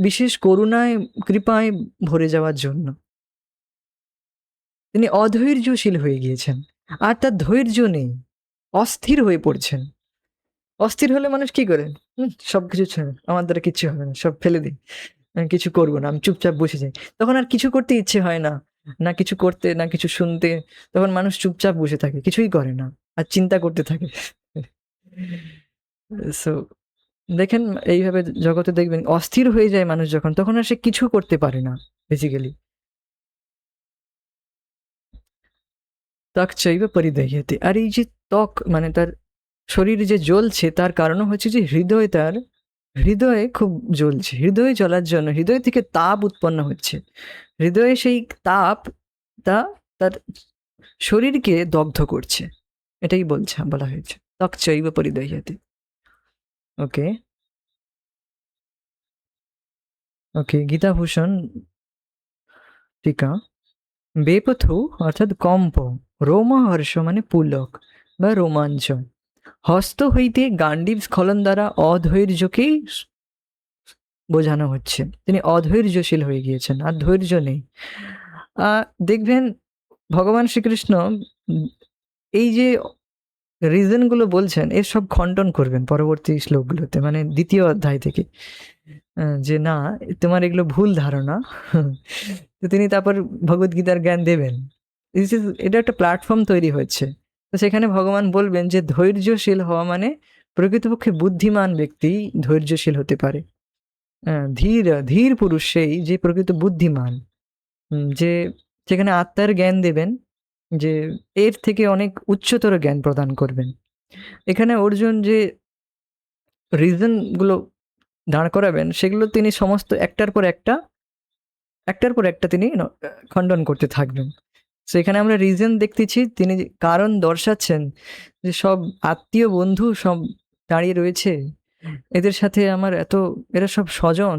বিশেষ করুণায়, কৃপায় ভরে যাওয়ার জন্য। তিনি অধৈর্যশীল হয়ে গিয়েছেন, আর তার ধৈর্য নেই, অস্থির হয়ে পড়ছেন। অস্থির হলে মানুষ কি করে? সবকিছু ছেড়ে, আমার দ্বারা কিচ্ছু হবে না, সব ফেলে দিই, আমি কিছু করবো না, আমি চুপচাপ বসে যাই। তখন আর কিছু করতে ইচ্ছে হয় না, না কিছু করতে, না কিছু শুনতে। তখন মানুষ চুপচাপ বসে থাকে, কিছুই করে না, আর চিন্তা করতে থাকে। সো দেখেন, এইভাবে জগতে দেখবেন অস্থির হয়ে যায় মানুষ যখন, তখন আর সে কিছু করতে পারে না বেসিক্যালি। ত্বক চৈব পরিদহ্যতে। আর এই যে ত্বক মানে তার শরীর যে জ্বলছে, তার কারণ হচ্ছে যে হৃদয়, তার হৃদয়ে খুব জ্বলছে। হৃদয়ে জ্বলার জন্য হৃদয় থেকে তাপ উৎপন্ন হচ্ছে। হৃদয়ে সেই তাপ তা তার শরীরকে দগ্ধ করছে, এটাই বলা হয়েছে ত্বক চৈব পরিদহ্যতে। ওকে, ওকে, গীতাভূষণ টিকা। বেপথু অর্থাৎ কম্প, রোমহর্ষ মানে পুলক বা রোমাঞ্চ, হস্ত হইতে গান্ডীব স্খলন দ্বারা অধৈর্যকেই বোঝানো হচ্ছে। তিনি অধৈর্যশীল হয়ে গিয়েছেন, আর ধৈর্য নেই। দেখবেন ভগবান শ্রীকৃষ্ণ এই যে রিজনগুলো বলছেন, এর সব খণ্ডন করবেন পরবর্তী শ্লোকগুলোতে, মানে দ্বিতীয় অধ্যায় থেকে, যে না, তোমার এগুলো ভুল ধারণা। তো তিনি তারপর ভগবদ্গীতার জ্ঞান দেবেন। এটা একটা প্ল্যাটফর্ম তৈরি হচ্ছে। তো সেখানে ভগবান বলবেন যে ধৈর্যশীল হওয়া মানে প্রকৃতপক্ষে বুদ্ধিমান ব্যক্তি ধৈর্যশীল হতে পারে। ধীর ধীর পুরুষ সেই যে প্রকৃত বুদ্ধিমান, যে সেখানে আত্মার জ্ঞান দেবেন, যে এর থেকে অনেক উচ্চতর জ্ঞান প্রদান করবেন। এখানে অর্জুন যে রিজনগুলো দাঁড় করাবেন, সেগুলো তিনি সমস্ত একটার পর একটা তিনি খণ্ডন করতে থাকবেন। সো এখানে আমরা রিজন দেখতেছি, তিনি কারণ দর্শাচ্ছেন যে সব আত্মীয় বন্ধু সব দাঁড়িয়ে রয়েছে, এদের সাথে আমার এরা সব স্বজন,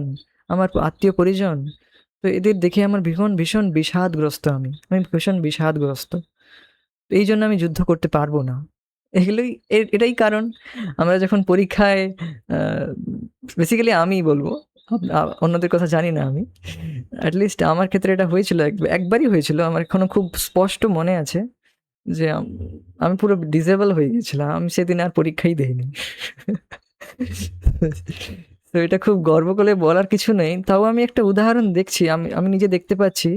আমার আত্মীয় পরিজন। তো এদের দেখে আমার ভীষণ ভীষণ বিষাদগ্রস্ত, আমি ভীষণ বিষাদগ্রস্ত। এই জন্য আমি যুদ্ধ করতে পারবো না। এটাই কারণ। আমরা যখন পরীক্ষায়, বেসিক্যালি আমি বলবো, অন্যদের কথা জানি না আমি, অ্যাটলিস্ট আমার ক্ষেত্রে এটা হয়েছিল, একবারই হয়েছিল, আমার এখনো খুব স্পষ্ট মনে আছে যে আমি পুরো ডিসেবল হয়ে গেছিলাম, আমি সেদিন আর পরীক্ষাই দেইনি। তো এটা খুব গর্ব করে বলার কিছু নেই, তাও আমি একটা উদাহরণ দেখছি, আমি নিজে দেখতে পাচ্ছি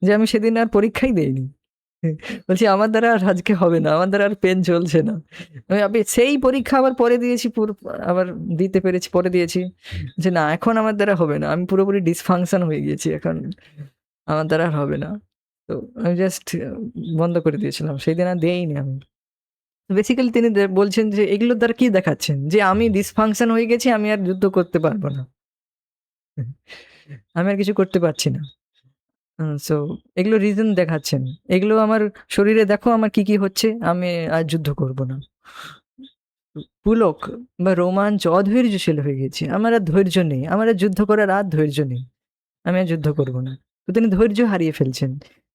যে আমি সেদিন আর পরীক্ষাই দেইনি। বলছি আমার দ্বারা আর আজকে হবে না, আমার দ্বারা আর পেন চলছে না। আমি সেই পরীক্ষা আবার পরে দিয়েছি, আবার দিতে পেরেছি, পরে দিয়েছি, যে না এখন আমার দ্বারা হবে না, আমি পুরোপুরি ডিসফাংশন হয়ে গিয়েছি, এখন আমার দ্বারা আর হবে না। তো আমি জাস্ট বন্ধ করে দিয়েছিলাম, সেই দিন আর দেইনি আমি। বেসিক্যালি তিনি বলছেন যে এগুলোর দ্বারা কি দেখাচ্ছেন, যে আমি ডিসফাংশন হয়ে গেছি, আমি আর যুদ্ধ করতে পারবো না, আমি আর কিছু করতে পারছি না। সো এগুলো রিজন দেখাচ্ছেন, এগুলো আমার শরীরে দেখো আমার কি কি হচ্ছে, আমি আর যুদ্ধ করব না। পুলক বা রোমাঞ্চ, অধৈর্যশীল হয়ে গেছি, আমার আর ধৈর্য নেই, আমার আর যুদ্ধ করার আর ধৈর্য নেই, আমি আর যুদ্ধ করব না। তো তিনি ধৈর্য হারিয়ে ফেলছেন।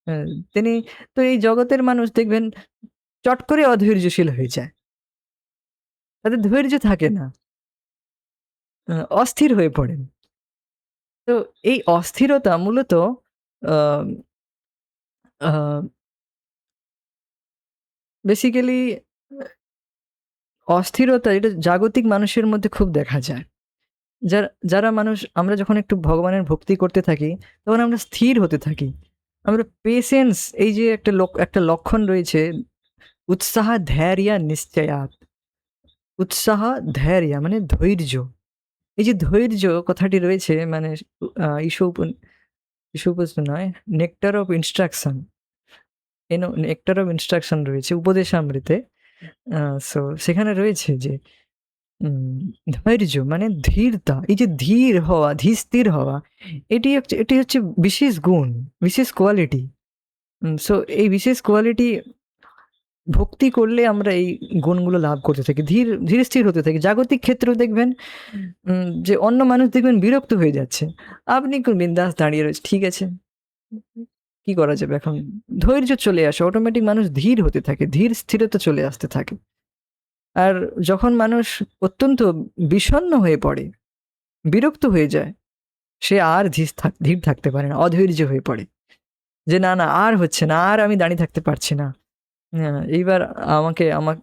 আহ, তিনি, তো এই জগতের মানুষ দেখবেন চট করে অধৈর্যশীল হয়ে যায়, তাদের ধৈর্য থাকে না, অস্থির হয়ে পড়েন। তো এই অস্থিরতা মূলত বেসিক্যালি অস্থিরতা, এটা জাগতিক মানুষের মধ্যে খুব দেখা যায়। যারা মানুষ, আমরা যখন একটু ভগবানের ভক্তি করতে থাকি, তখন আমরা স্থির হতে থাকি, আমরা পেশেন্স, এই যে একটা লক্ষণ রয়েছে, উৎসাহ ধৈর্য নিশ্চয়াত। উৎসাহ ধৈর্য মানে ধৈর্য। এই যে ধৈর্য কথাটি রয়েছে, মানে ঈশোপনিষদ নয়, nectar of instruction, nectar of instruction রয়েছে উপদেশামৃতে। সো সেখানে রয়েছে যে ধৈর্য মানে ধীরতা, এই যে ধীর হওয়া, ধীর হওয়া, এটি হচ্ছে বিশেষ গুণ, বিশেষ কোয়ালিটি। সো এই বিশেষ কোয়ালিটি ভক্তি করলে আমরা এই গুণগুলো লাভ করতে থাকি, ধীর ধীরে স্থির হতে থাকি। জাগতিক ক্ষেত্রেও দেখবেন যে অন্য মানুষ দেখবেন বিরক্ত হয়ে যাচ্ছে, আপনি বিন্দাস দাঁড়িয়ে রয়েছে, ঠিক আছে, কি করা যাবে এখন, ধৈর্য চলে আসে, অটোমেটিক মানুষ ধীর হতে থাকে, ধীর স্থিরতা চলে আসতে থাকে। আর যখন মানুষ অত্যন্ত বিষণ্ণ হয়ে পড়ে, বিরক্ত হয়ে যায়, সে আর ধীর থাকতে পারে না, অধৈর্য হয়ে পড়ে, যে না না আর হচ্ছে না, আর আমি দাঁড়িয়ে থাকতে পারছি না, এইবার আমাকে আমাকে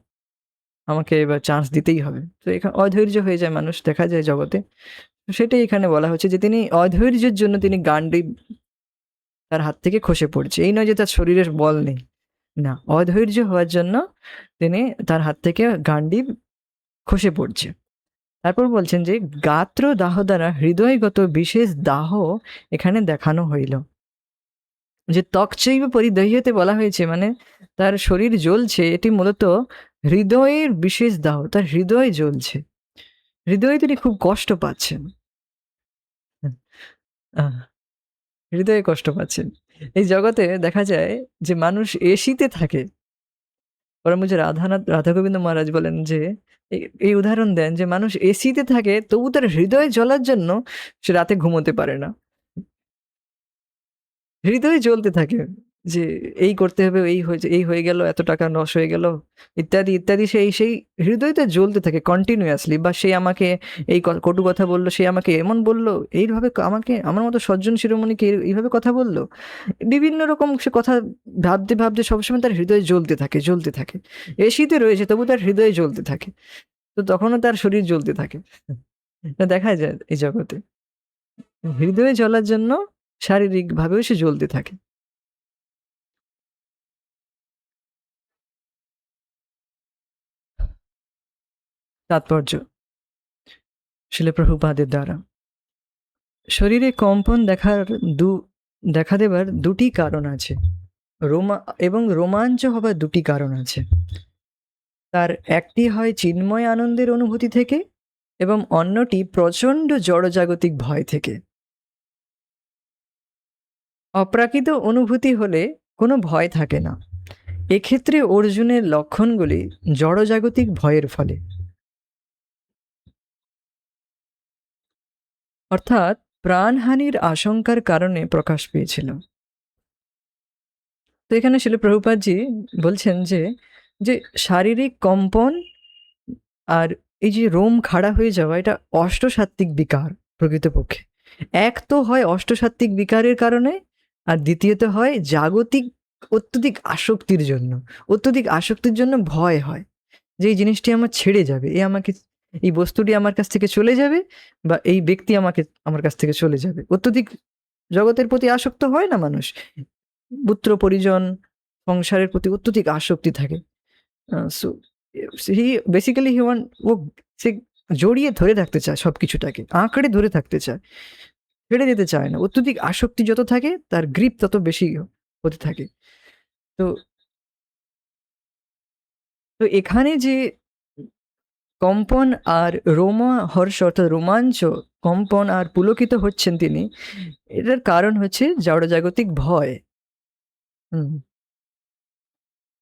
আমাকে এবার চান্স দিতেই হবে। তো এখানে অধৈর্য হয়ে যায় মানুষ, দেখা যায় জগতে। তো সেটাই এখানে বলা হচ্ছে যে তিনি অধৈর্যের জন্য তিনি গান্ডীব তার হাত থেকে খসে পড়ছে। এই নয় যে তার শরীরের বল নেই, না, অধৈর্য হওয়ার জন্য তিনি তার হাত থেকে গান্ডীব খসে পড়ছে। তারপর বলছেন যে গাত্র দাহ দ্বারা হৃদয়গত বিশেষ দাহ এখানে দেখানো হইল। যে ত্বকচৈব পরিদহ্যতে বলা হয়েছে, মানে তার শরীর জ্বলছে, এটি মূলত হৃদয়ের বিশেষ দাহ, তার হৃদয় জ্বলছে, হৃদয়ে তিনি খুব কষ্ট পাচ্ছেন, আহ, হৃদয়ে কষ্ট পাচ্ছেন। এই জগতে দেখা যায় যে মানুষ এসিতে থাকে, পরমপূজ্য রাধা গোবিন্দ মহারাজ বলেন যে এই উদাহরণ দেন যে মানুষ এসিতে থাকে তবু তার হৃদয় জ্বলার জন্য সে রাতে ঘুমোতে পারে না, হৃদয় জ্বলতে থাকে যে এই করতে হবে, এই হয়েছে, এই হয়ে গেল, এত টাকা লস হয়ে গেল, ইত্যাদি ইত্যাদি, সেই হৃদয়টা জ্বলতে থাকে কন্টিনিউয়াসলি। বা সে আমাকে এই কটু কথা বললো, সে আমাকে এমন বললো, এইভাবে আমাকে আমার মতো সজ্জন শিরোমণিকে এইভাবে কথা বললো, বিভিন্ন রকম সে কথা ভাবতে ভাবতে সবসময় তার হৃদয় জ্বলতে থাকে, জ্বলতে থাকে। এসিতে রয়েছে তবু তার হৃদয় জ্বলতে থাকে, তো তখনও তার শরীর জ্বলতে থাকে। এটা দেখা যায় এই জগতে, হৃদয়ে জ্বলার জন্য শারীরিকভাবেও সে জ্বলতে থাকে। তাৎপর্য শিল প্রভুপাদের দ্বারা শরীরে কম্পন দেখা দেবার দুটি কারণ আছে, রোমাঞ্চ হবার দুটি কারণ আছে। তার একটি হয় চিন্ময় আনন্দের অনুভূতি থেকে এবং অন্যটি প্রচণ্ড জড়জাগতিক ভয় থেকে। অপ্রাকৃত অনুভূতি হলে কোনো ভয় থাকে না, এক্ষেত্রে অর্জুনের লক্ষণগুলি জড়জাগতিক ভয়ের ফলে, অর্থাৎ প্রাণহানির আশঙ্কার কারণে প্রকাশ পেয়েছিল। তো এখানে শিল প্রভুপাদজি বলছেন যে যে শারীরিক কম্পন আর এই যে রোম খাড়া হয়ে যাওয়া, এটা অষ্টসাত্ত্বিক বিকার প্রকৃতপক্ষে। এক তো হয় অষ্টসাত্ত্বিক বিকারের কারণে, আর দ্বিতীয়ত হয় জাগতিক অত্যধিক আসক্তির জন্য। অত্যধিক আসক্তির জন্য ভয় হয় যে এই জিনিসটি আমার ছেড়ে যাবে, এই বস্তুটি আমার কাছ থেকে চলে যাবে, বা এই ব্যক্তি আমার কাছ থেকে চলে যাবে। অত্যধিক জগতের প্রতি আসক্ত হয় না মানুষ, পুত্র পরিজন সংসারের প্রতি অত্যধিক আসক্তি থাকে। সো হি বেসিক্যালি ও সে জড়িয়ে ধরে থাকতে চায়, সবকিছুটাকে আঁকড়ে ধরে থাকতে চায়, ছেড়ে যেতে চায় না। অত্যধিক আসক্তি যত থাকে তার গ্রিপ তত বেশি হতে থাকে। তো তো এখানে যে কম্পন আর হর্ষ অর্থাৎ রোমাঞ্চ, কম্পন আর পুলকিত হচ্ছেন তিনি, এটার কারণ হচ্ছে জড়জাগতিক ভয়। হুম।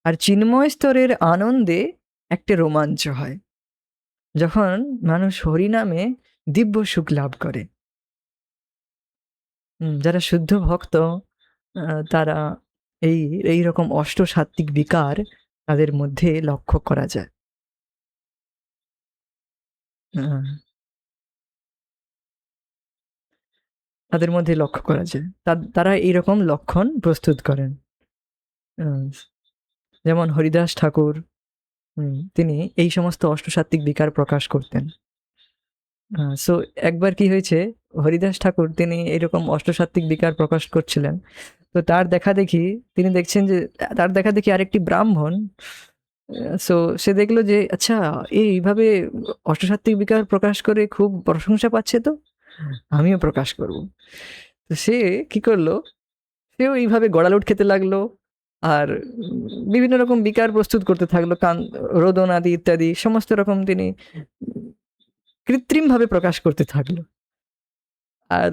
আর চিন্ময় স্তরের আনন্দে একটা রোমাঞ্চ হয় যখন মানুষ হরিনামে দিব্য সুখ লাভ করে। যারা শুদ্ধ ভক্ত, তারা এই রকম অষ্টসাত্ত্বিক বিকার তাদের মধ্যে লক্ষ্য করা যায়। আহ, তাদের মধ্যে লক্ষ্য করা যায়, তারা এইরকম লক্ষণ প্রস্তুত করেন। আহ, যেমন হরিদাস ঠাকুর, তিনি এই সমস্ত অষ্টসাত্ত্বিক বিকার প্রকাশ করতেন। সো একবার কি হয়েছে, হরিদাস ঠাকুর তিনি এরকম অষ্টসাত্ত্বিক বিকার প্রকাশ করছিলেন। তো তিনি দেখছেন যে তার দেখা দেখি আরেকটি ব্রাহ্মণ, সো সে দেখলো যে আচ্ছা এইভাবে অষ্টসাত্ত্বিক বিকার প্রকাশ করে খুব প্রশংসা পাচ্ছে, তো আমিও প্রকাশ করব। তো সে কি করলো, সেও এইভাবে গড়ালুট খেতে লাগলো, আর বিভিন্ন রকম বিকার প্রস্তুত করতে থাকলো, রোদন আদি ইত্যাদি সমস্ত রকম তিনি কৃত্রিম ভাবে প্রকাশ করতে থাকলো। আর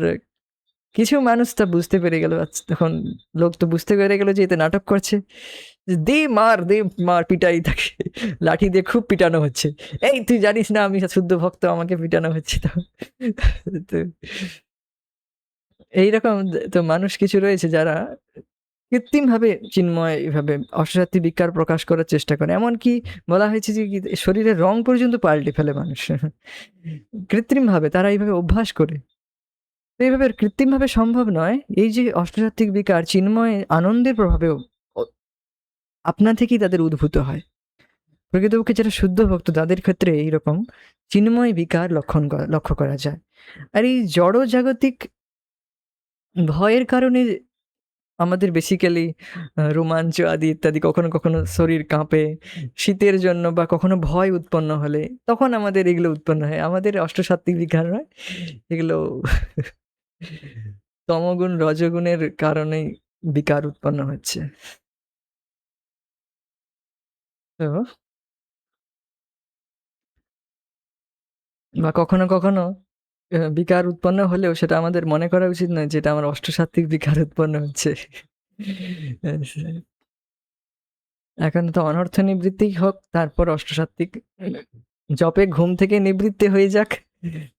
কিছু মানুষ তা বুঝতে পেরে গেল, আচ্ছা, তখন লোক তো বুঝতে পেরে গেল যে এতে নাটক করছে, যে দে মার পিটাই তাকে, লাঠি দিয়ে খুব পিটানো হচ্ছে, এই তুই জানিস না আমি শুদ্ধ ভক্ত, আমাকে পিটানো হচ্ছে। তো তো এইরকম তো মানুষ কিছু রয়েছে যারা কৃত্রিমভাবে চিন্ময় এভাবে অষ্টসাত্ত্বিক বিকার প্রকাশ করার চেষ্টা করে। এমনকি বলা হয়েছে যে কি শরীরের রং পর্যন্ত পাল্টে ফেলে মানুষ। কৃত্রিমভাবে তারা এইভাবে অভ্যাস করে। তো এইভাবে কৃত্রিমভাবে সম্ভব নয়। এই যে অষ্টসাত্ত্বিক বিকার চিন্ময় আনন্দের প্রভাবেও অ আপনা থেকেই তাদের উদ্ভূত হয়। প্রকৃতপক্ষে যারা শুদ্ধ ভক্ত তাদের ক্ষেত্রে এইরকম চিন্ময় বিকার লক্ষ্য করা যায়। আর এই জড় জাগতিক ভয়ের কারণে আমাদের বেসিক্যালি রোমাঞ্চ আদি ইত্যাদি কখনো, কখনো শরীর কাঁপে। শীতের জন্য বা কখনো ভয় উৎপন্ন হলে তখন আমাদের এগুলো উৎপন্ন হয়। আমাদের অষ্টসাত্ত্বিক বিকার নয়। এগুলো তমোগুণ, রজোগুণের কারণেই বিকার উৎপন্ন হচ্ছে। তো বা কখনো, কখনো বিকার উৎপন্ন হলেও সেটা আমাদের মনে করা উচিত নয় যে এটা আমার অষ্টসাত্ত্বিক বিকার উৎপন্ন হচ্ছে। এখন তো অনর্থ নিবৃত্তিই হোক, তারপর অষ্টসাত্ত্বিক জপে ঘুম থেকে নিবৃত্তি হয়ে যাক,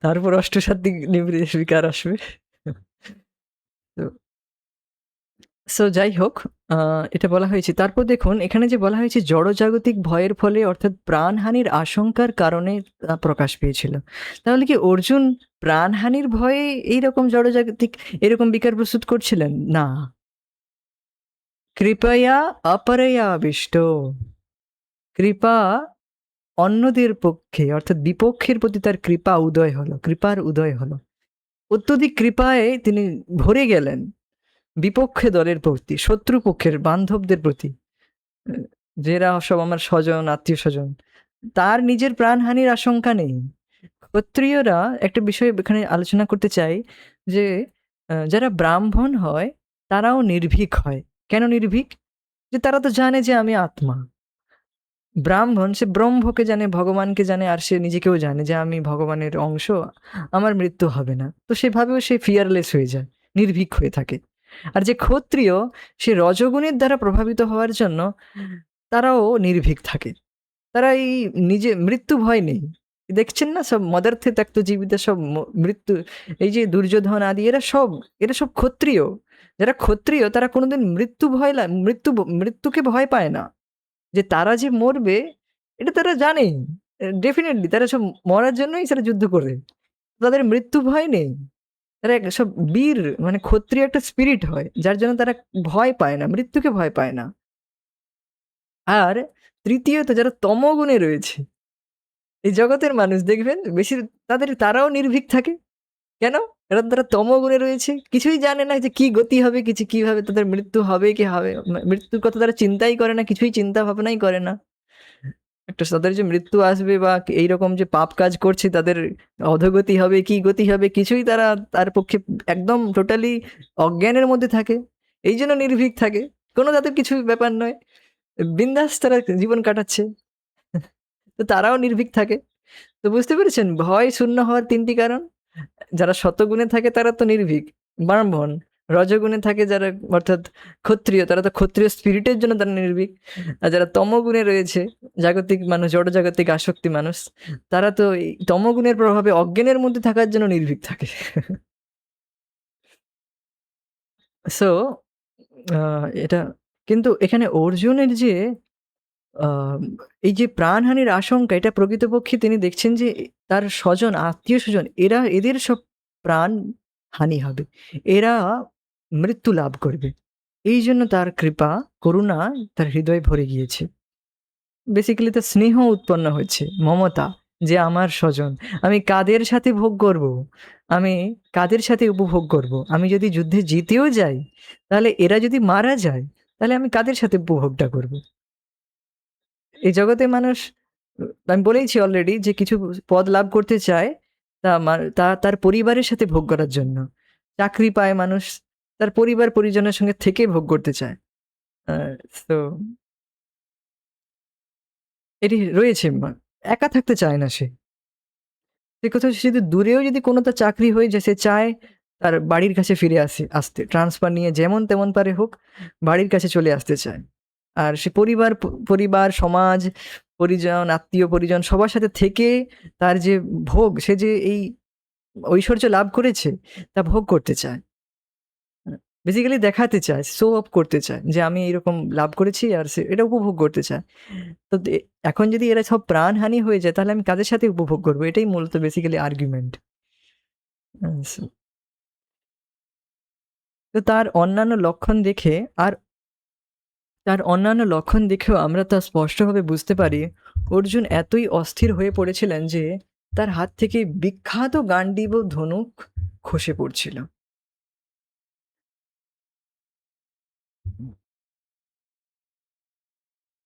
তারপর অষ্টসাত্ত্বিক বিকার আসবে। তো সো যাই হোক, এটা বলা হয়েছে। তারপর দেখুন এখানে যে বলা হয়েছে জড়জাগতিক ভয়ের ফলে অর্থাৎ প্রাণহানির আশঙ্কার কারণে প্রকাশ পেয়েছিল। তাহলে কি অর্জুন প্রাণহানির ভয়ে এইরকম জড়জাগতিক এরকম বিকার প্রস্তুত করছিলেন? না। কৃপয়া অপরয়াবিষ্ট। কৃপা অন্যদের পক্ষে অর্থাৎ বিপক্ষের প্রতি তার কৃপার উদয় হলো। অত্যধিক কৃপায় তিনি ভরে গেলেন বিপক্ষে দলের প্রতি, শত্রু পক্ষের বান্ধবদের প্রতি, যারা সব আমার স্বজন, আত্মীয়-স্বজন। তার নিজের প্রাণহানির আশঙ্কা নেই। ক্ষত্রিয়রা একটা বিষয় এখানে আলোচনা করতে চাই যে, যারা ব্রাহ্মণ হয় তারাও নির্ভীক হয়। কেন নির্ভীক? যে তারা তো জানে যে আমি আত্মা। ব্রাহ্মণ সে ব্রহ্মকে জানে, ভগবানকে জানে, আর সে নিজেকেও জানে যে আমি ভগবানের অংশ, আমার মৃত্যু হবে না। তো সেভাবেও সে ফিয়ারলেস হয়ে যায়, নির্ভীক হয়ে থাকে। আর যে ক্ষত্রিয় সে রজোগুণের দ্বারা প্রভাবিত হওয়ার জন্য তারাও নির্ভীক থাকে। তারা এই নিজে মৃত্যু ভয় নেই। দেখছেন না সব মদার্থে ত্যক্ত জীবিত সব মৃত্যু, এই যে দুর্যোধন আদি এরা সব ক্ষত্রিয়। যারা ক্ষত্রিয় তারা কোনোদিন মৃত্যুকে ভয় পায় না। যে তারা যে মরবে এটা তারা জানেই। ডেফিনিটলি তারা সব মরার জন্যই তারা যুদ্ধ করে। তাদের মৃত্যু ভয় নেই। তারা সব বীর, মানে ক্ষত্রিয় একটা স্পিরিট হয় যার জন্য তারা ভয় পায় না, মৃত্যুকে ভয় পায় না। আর তৃতীয়ত যারা তমগুণে রয়েছে, এই জগতের মানুষ দেখবেন বেশি তারাও নির্ভীক থাকে। কেন? কারণ তারা তমগুণে রয়েছে, কিছুই জানে না যে কি গতি হবে, কিছু কিভাবে তাদের মৃত্যু হবে কি হবে, মৃত্যুর কথা তারা চিন্তাই করে না, কিছুই চিন্তা ভাবনাই করে না। একটা তাদের যে মৃত্যু আসবে বা এইরকম যে পাপ কাজ করছে তাদের অধোগতি হবে, কি গতি হবে, কিছুই তারা তার পক্ষে একদম টোটালি অজ্ঞানের মধ্যে থাকে। এই জন্য নির্ভীক থাকে। কোনো তাদের কিছু ব্যাপার নয়। বিন্দাস তারা জীবন কাটাচ্ছে। তো তারাও নির্ভীক থাকে। তো বুঝতে পেরেছেন ভয় শূন্য হওয়ার ৩ টি কারণ? যারা শতগুণে থাকে তারা তো নির্ভীক, ব্রাহ্মণ। রজোগুণে থাকে যারা অর্থাৎ ক্ষত্রিয়, তারা তো ক্ষত্রিয় স্পিরিটের জন্য তারা নির্ভীক। আর যারা তমগুণে রয়েছে, জাগতিক মানুষ, জড়জাগতিক আসক্তি মানুষ, তারা তো এই তমগুণের প্রভাবে অজ্ঞানের মধ্যে থাকার জন্য নির্ভীক থাকে। সো এটা কিন্তু এখানে অর্জুনের যে আ এই যে প্রাণহানির আশঙ্কা, এটা প্রকৃতপক্ষে তিনি দেখছেন যে তার স্বজন, আত্মীয়-স্বজন এদের সব প্রাণহানি হবে। এরা মৃত্যু লাভ করবে। এইজন্য তার কৃপা, করুণা তার হৃদয়ে ভরে গিয়েছে। বেসিক্যালি তার স্নেহ উৎপন্ন হয়েছে, মমতা, যে আমার স্বজন। আমি কাদের সাথে ভোগ করব? আমি কাদের সাথে উপভোগ করব? আমি যদি যুদ্ধে জিতেও যাই, তাহলে এরা যদি মারা যায়, তাহলে আমি কাদের সাথে উপভোগটা করব? এই জগতে মানুষ, আমি বলেইছি অলরেডি যে কিছু পদ লাভ করতে চায় তার পরিবারের সাথে ভোগ করার জন্য। চাকরি পায় মানুষ তার পরিজনের সঙ্গে থেকে ভোগ করতে চায়। আ তো এটি রয়েছে, একা থাকতে চায় না সে। সে কোথাও যদি দূরেও যদি কোনো তার চাকরি হয়ে যায়, সে চায় তার বাড়ির কাছে ফিরে আসতে ট্রান্সফার নিয়ে যেমন তেমন পারে হোক বাড়ির কাছে চলে আসতে চায়। আর সে পরিবার, সমাজ, পরিজন, আত্মীয় পরিজন সবার সাথে থেকে তার যে ভোগ, সে যে এই ঐশ্বর্য লাভ করেছে তা ভোগ করতে চায়। বেসিক্যালি দেখাতে চায়, শো অফ করতে চায় যে আমি এরকম লাভ করেছি, আর সে এটা উপভোগ করতে চায়। তো এখন যদি এরা সব প্রাণহানি হয়ে যায় তাহলে আমি কাদের সাথে উপভোগ করবো? এটাই মূলত বেসিক্যালি আর্গুমেন্ট। তো তার অন্যান্য লক্ষণ দেখেও আমরা তা স্পষ্টভাবে বুঝতে পারি অর্জুন এতই অস্থির হয়ে পড়েছিলেন যে তার হাত থেকে বিখ্যাত গান্ডীব ও ধনুক খসে পড়ছিল।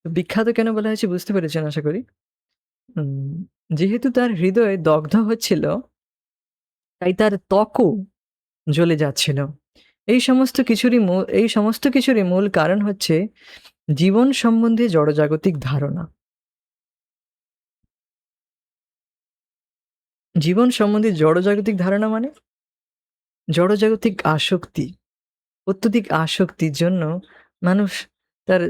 তো বিখ্যাত কেন বলা হয়েছে বুঝতে পেরেছেন আশা করি। উম, যেহেতু তার হৃদয় দগ্ধ হচ্ছিল তাই তার ত্বকও জ্বলে যাচ্ছিল। এই সমস্ত কিছুরই মূল কারণ হচ্ছে জীবন সম্বন্ধে জড়জাগতিক ধারণা। জীবন সম্বন্ধে জড়জাগতিক ধারণা মানে জড়জাগতিক আসক্তি। অত্যধিক আসক্তির জন্য মানুষ তার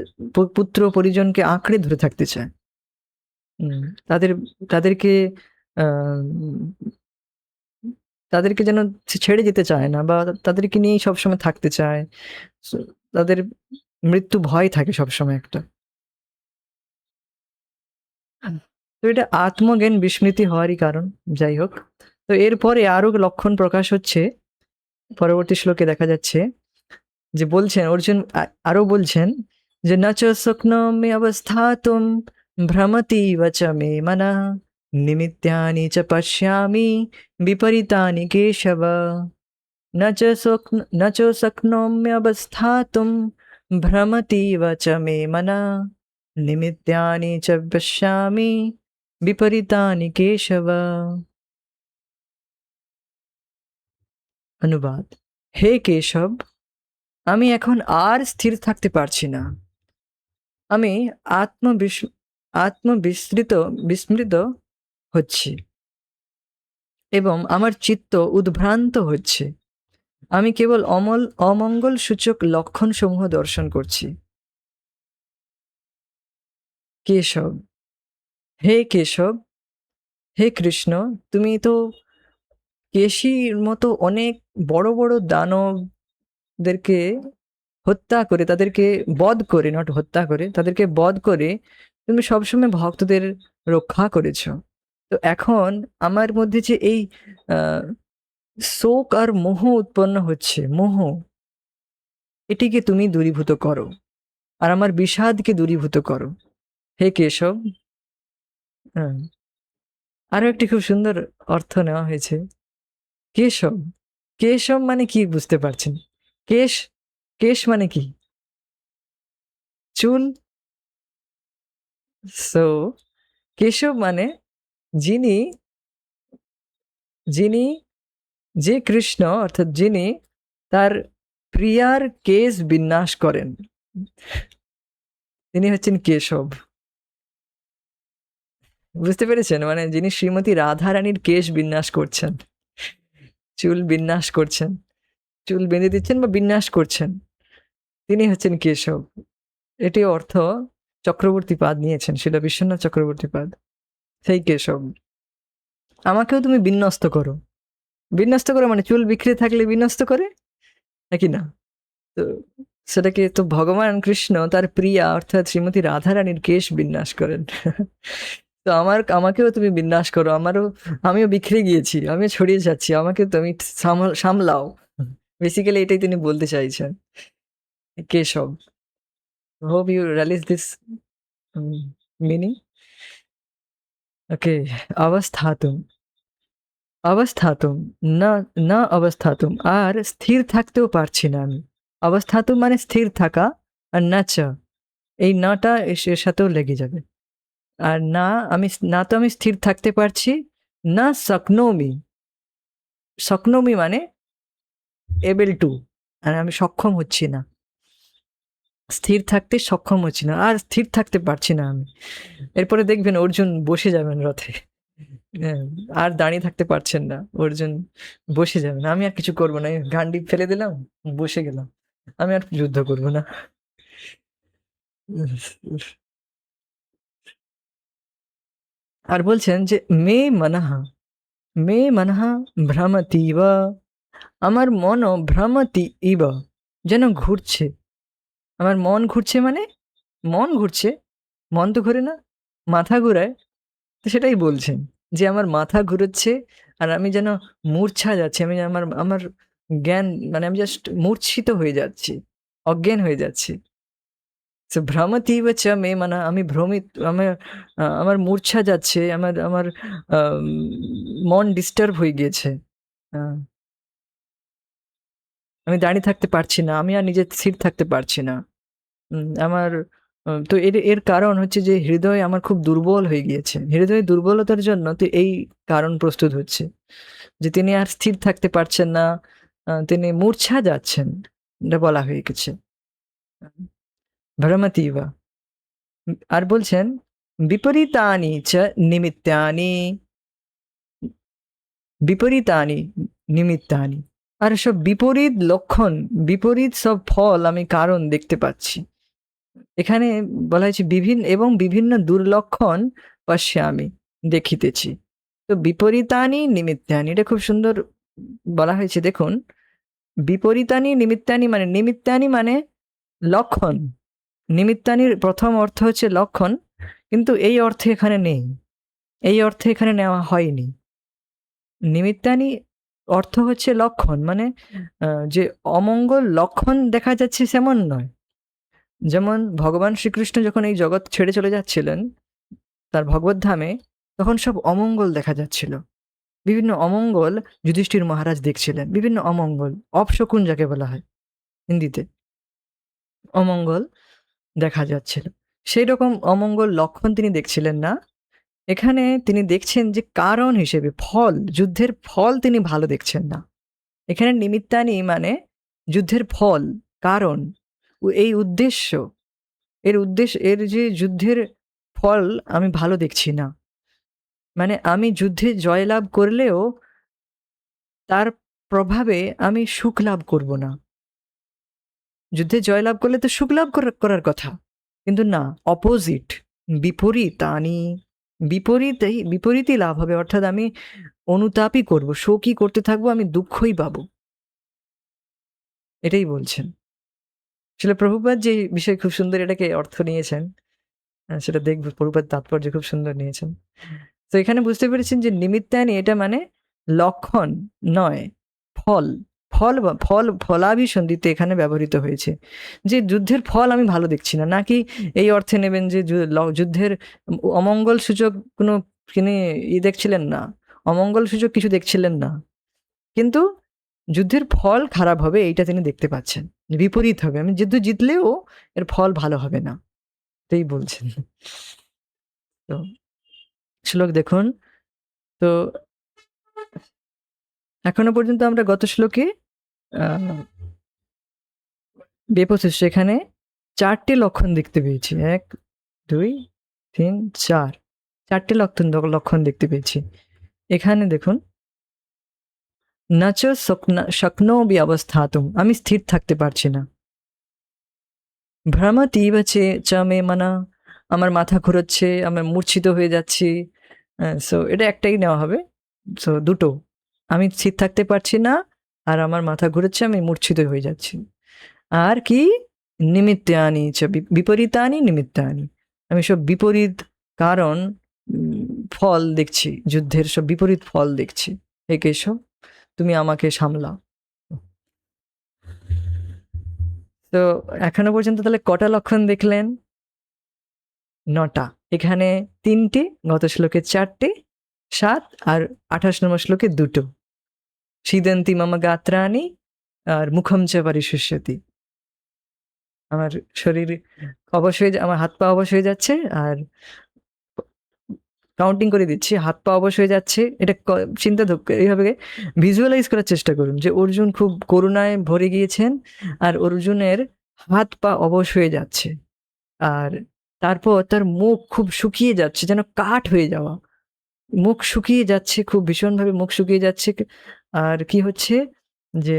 পুত্র পরিজনকে আঁকড়ে ধরে থাকতে চায়। উম, তাদের তাদেরকে আহ, তাদেরকে যেন ছেড়ে যেতে চায় না, বা তাদেরকে নিয়েই সবসময় থাকতে চায়। So, তাদের মৃত্যু ভয় থাকে সবসময় একটা। তো এটা আত্মজ্ঞান বিস্মৃতি হওয়ারই কারণ। যাই হোক, তো এরপরে আরো লক্ষণ প্রকাশ হচ্ছে। পরবর্তী শ্লোকে দেখা যাচ্ছে যে বলছেন অর্জুন আরো বলছেন যে ন চ স্বপ্নমে অবস্থাতুম ভ্রমতীব চ মে মনঃ নিমিত্তানি চ পশ্যামি বিপরীতানি কেশব। ন চ শক্নোম্যবস্থাতুম ভ্রমতীব চ মে মনঃ নিমিত্তানি চ পশ্যামি বিপরীতানি কেশব। অনুবাদ: হে কেশব, আমি এখন আর স্থির থাকতে পারছি না। আমি আত্মবিস আত্মবিস্মৃত বিস্মৃত হচ্ছি এবং আমার চিত্ত উদ্ভ্রান্ত হচ্ছে। আমি কেবল অমঙ্গল সূচক লক্ষণসমূহ দর্শন করছি। কেশব: হে কেশব, হে কৃষ্ণ, তুমি তো কেশীর মতো অনেক বড় বড় দানবদেরকে হত্যা করে, তাদেরকে বধ করে, নট হত্যা করে, তাদেরকে বধ করে তুমি সবসময় ভক্তদের রক্ষা করেছ। তো এখন আমার মধ্যে যে এই আহ, শোক আর মোহ উৎপন্ন হচ্ছে, মোহ, এটিকে তুমি দূরীভূত করো, আর আমার বিষাদকে দূরীভূত করো হে কেশব। হ্যাঁ, আরো একটি খুব সুন্দর অর্থ নেওয়া হয়েছে কেশব। কেশব মানে কি বুঝতে পারছেন? কেশ, কেশ মানে কি? চুল। সো কেশব মানে যিনি যিনি যে কৃষ্ণ, অর্থাৎ যিনি তার প্রিয়ার কেশ বিন্যাস করেন, তিনি হচ্ছেন কেশব। বুঝতে পেরেছেন? মানে যিনি শ্রীমতী রাধা রানীর কেশ বিন্যাস করছেন, চুল বিন্যাস করছেন, চুল বেঁধে দিচ্ছেন বা বিন্যাস করছেন, তিনি হচ্ছেন কেশব। এটি অর্থ চক্রবর্তী পাদ নিয়েছেন, সেটা বিশ্বনাথ চক্রবর্তী পাদ। সেই কেশব, আমাকেও তুমি বিন্যস্ত করো। বিন্যস্ত করো মানে চুল বিখরে থাকলে বিন্যস্ত করে, নাকি না? তো সেটাকে তো ভগবান কৃষ্ণ তার প্রিয়া অর্থাৎ শ্রীমতী রাধা রানীর কেশ বিন্যাস করেন। তো আমাকেও তুমি বিন্যাস করো, আমিও বিখরে গিয়েছি, আমিও ছড়িয়ে যাচ্ছি, আমাকে তুমি সামলাও। বেসিক্যালি এটাই তিনি বলতে চাইছেন, Keshab. Hope you realise this meaning. Okay. অবস্থাতুম, অবস্থাতুম, না, না অবস্থাতুম, আর স্থির থাকতেও পারছি না আমি। অবস্থাতুম মানে স্থির থাকা, আর না চ, এই নাটা এর সাথেও লেগে যাবে। আর না, না তো আমি স্থির থাকতে পারছি, না শক্নোমি, শক্নোমি মানে এবেল টু, আর আমি সক্ষম হচ্ছি না, স্থির থাকতে সক্ষম হচ্ছি না, আর স্থির থাকতে পারছি না আমি। এরপরে দেখবেন অর্জুন বসে যাবেন রথে, হ্যাঁ, আর দাঁড়িয়ে থাকতে পারছেন না অর্জুন, বসে যাবেন, আমি আর কিছু করবো না, এই গান্ডি ফেলে দিলাম, বসে গেলাম, আমি আর যুদ্ধ করবো না। আর বলছেন যে মে মনহা ভ্রমতীব, আমার মনও ভ্রমতি ইব, যেন ঘুরছে, আমার মন ঘুরছে, মানে মন ঘুরছে, মন তো ঘোরে না, মাথা ঘোরায়, তো সেটাই বলছেন যে আমার মাথা ঘুরোচ্ছে, আর আমি যেন মূর্ছা যাচ্ছি, আমি আমার আমার জ্ঞান, মানে আমি জাস্ট মূর্ছিত হয়ে যাচ্ছি, অজ্ঞান হয়ে যাচ্ছি। সো ভ্রমতীব চ মে মনঃ, আমি ভ্রমিত, আমার আমার মূর্ছা যাচ্ছে, আমার আমার মন ডিস্টার্ব হয়ে গিয়েছে। আহ, আমি দাঁড়িয়ে থাকতে পারছি না, আমি আর নিজে স্থির থাকতে পারছি না। আমার তো এর এর কারণ হচ্ছে যে হৃদয় আমার খুব দুর্বল হয়ে গিয়েছে। হৃদয় দুর্বলতার জন্য তো এই কারণ প্রস্তুত হচ্ছে যে তিনি আর স্থির থাকতে পারছেন না, তিনি মূর্ছা যাচ্ছেন, এটা বলা হয়ে গেছে। ভ্রমতীবা। আর বলছেন বিপরীতানি চ নিমিত্তানি, বিপরীতানি নিমিত্তানি, আর সব বিপরীত লক্ষণ, বিপরীত সব ফল আমি কারণ দেখতে পাচ্ছি। এখানে বলা হয়েছে বিভিন্ন এবং বিভিন্ন দুর্লক্ষণ পশ্যে দেখিতেছি। তো বিপরীতানি নিমিত্তানি, এটা খুব সুন্দর বলা হয়েছে, দেখুন, বিপরীতানি নিমিত্তানি মানে, নিমিত্তানি মানে লক্ষণ, নিমিত্তানির প্রথম অর্থ হচ্ছে লক্ষণ, কিন্তু এই অর্থে এখানে নেই, এই অর্থে এখানে নেওয়া হয়নি। নিমিত্তানি অর্থ হচ্ছে লক্ষণ, মানে যে অমঙ্গল লক্ষণ দেখা যাচ্ছে সেমন নয়। যেমন ভগবান শ্রীকৃষ্ণ যখন এই জগৎ ছেড়ে চলে যাচ্ছিলেন তার ভগবত ধামে, তখন সব অমঙ্গল দেখা যাচ্ছিল, বিভিন্ন অমঙ্গল যুধিষ্ঠির মহারাজ দেখছিলেন, বিভিন্ন অমঙ্গল, অপশকুন যাকে বলা হয় হিন্দিতে, অমঙ্গল দেখা যাচ্ছিল। সেই রকম অমঙ্গল লক্ষণ তিনি দেখছিলেন না, এখানে তিনি দেখছেন যে কারণ হিসেবে ফল, যুদ্ধের ফল তিনি ভালো দেখছেন না। এখানে নিমিত্তানি মানে যুদ্ধের ফল, কারণ, এই উদ্দেশ্য, এর উদ্দেশ্য, এর যে যুদ্ধের ফল আমি ভালো দেখছি না, মানে আমি যুদ্ধে জয়লাভ করলেও তার প্রভাবে আমি সুখ লাভ করব না। যুদ্ধে জয়লাভ করলে তো সুখ লাভ করার কথা, কিন্তু না, অপোজিট, বিপরীত আনি, বিপরীতই লাভ হবে, অর্থাৎ আমি অনুতাপই করব, শোকই করতে থাকবো, আমি দুঃখই পাবো, এটাই বলছেন। আসলে প্রভুপাদ যে বিষয় খুব সুন্দর এটাকে অর্থ নিয়েছেন, সেটা দেখবো, প্রভুপাদ তাৎপর্য খুব সুন্দর নিয়েছেন। তো এখানে বুঝতে পেরেছেন যে নিমিত্তানি এটা মানে লক্ষণ নয়, ফল, ফলাভিসন্ধিতে এখানে ব্যবহৃত হয়েছে, যে যুদ্ধের ফল আমি ভালো দেখছি না, নাকি এই অর্থে নেবেন যে যুদ্ধের অমঙ্গল সূচক কোনো তিনি দেখছিলেন না, অমঙ্গল সূচক কিছু দেখছিলেন না, কিন্তু যুদ্ধের ফল খারাপ হবে এইটা তিনি দেখতে পাচ্ছেন, বিপরীত হবে, আমি যুদ্ধ জিতলেও এর ফল ভালো হবে না, এটাই বলছেন। তো শ্লোক দেখুন, তো এখনো পর্যন্ত আমরা গত শ্লোকে বেপথে সেখানে ৪ টে লক্ষণ দেখতে পেয়েছি। ১, ২, ৩, ৪, ৪ টে লক্ষণ দেখতে পেয়েছি। এখানে দেখুন, না চ শক্নোমি অবস্থাতুম, আমি স্থির থাকতে পারছি না। ভ্রমতীব চ মে মনঃ, আমার মাথা ঘুরোচ্ছে, আমি মূর্ছিত হয়ে যাচ্ছি। সো এটা একটাই নেওয়া হবে। সো দুটো, আমি স্থির থাকতে পারছি না, আর আমার মাথা ঘুরোচ্ছে, আমি মূর্ছিত হয়ে যাচ্ছি। আর কি, নিমিত্তানি চ বিপরীতানি নিমিত্তানি, আমি সব বিপরীত কারণ, ফল দেখছি, যুদ্ধের সব বিপরীত ফল দেখছি। হে কেশব, তুমি আমাকে সামলাও। তো এখনো পর্যন্ত তাহলে কটা লক্ষণ দেখলেন? ৯টা। এখানে ৩টে, গত শ্লোকে ৪টে, ৭ আর ২৮ নম্বর শ্লোকে ২টো। ছিদন্তি মম গাত্রাণি আর মুখম চ পরিশুষ্যতি, আমার শরীর অবশ হয়ে, আমার হাত পা অবশ হয়ে যাচ্ছে, আর কাউন্টিং করে দিচ্ছি, হাত পা অবশ হয়ে যাচ্ছে, এটা চিন্তা এইভাবে ভিজুয়ালাইজ করার চেষ্টা করুন যে অর্জুন খুব করুণায় ভরে গিয়েছেন, আর অর্জুনের হাত পা অবশ হয়ে যাচ্ছে, আর তারপর তার মুখ খুব শুকিয়ে যাচ্ছে, যেন কাঠ হয়ে যাওয়া, মুখ শুকিয়ে যাচ্ছে, খুব ভীষণভাবে মুখ শুকিয়ে যাচ্ছে। আর কি হচ্ছে যে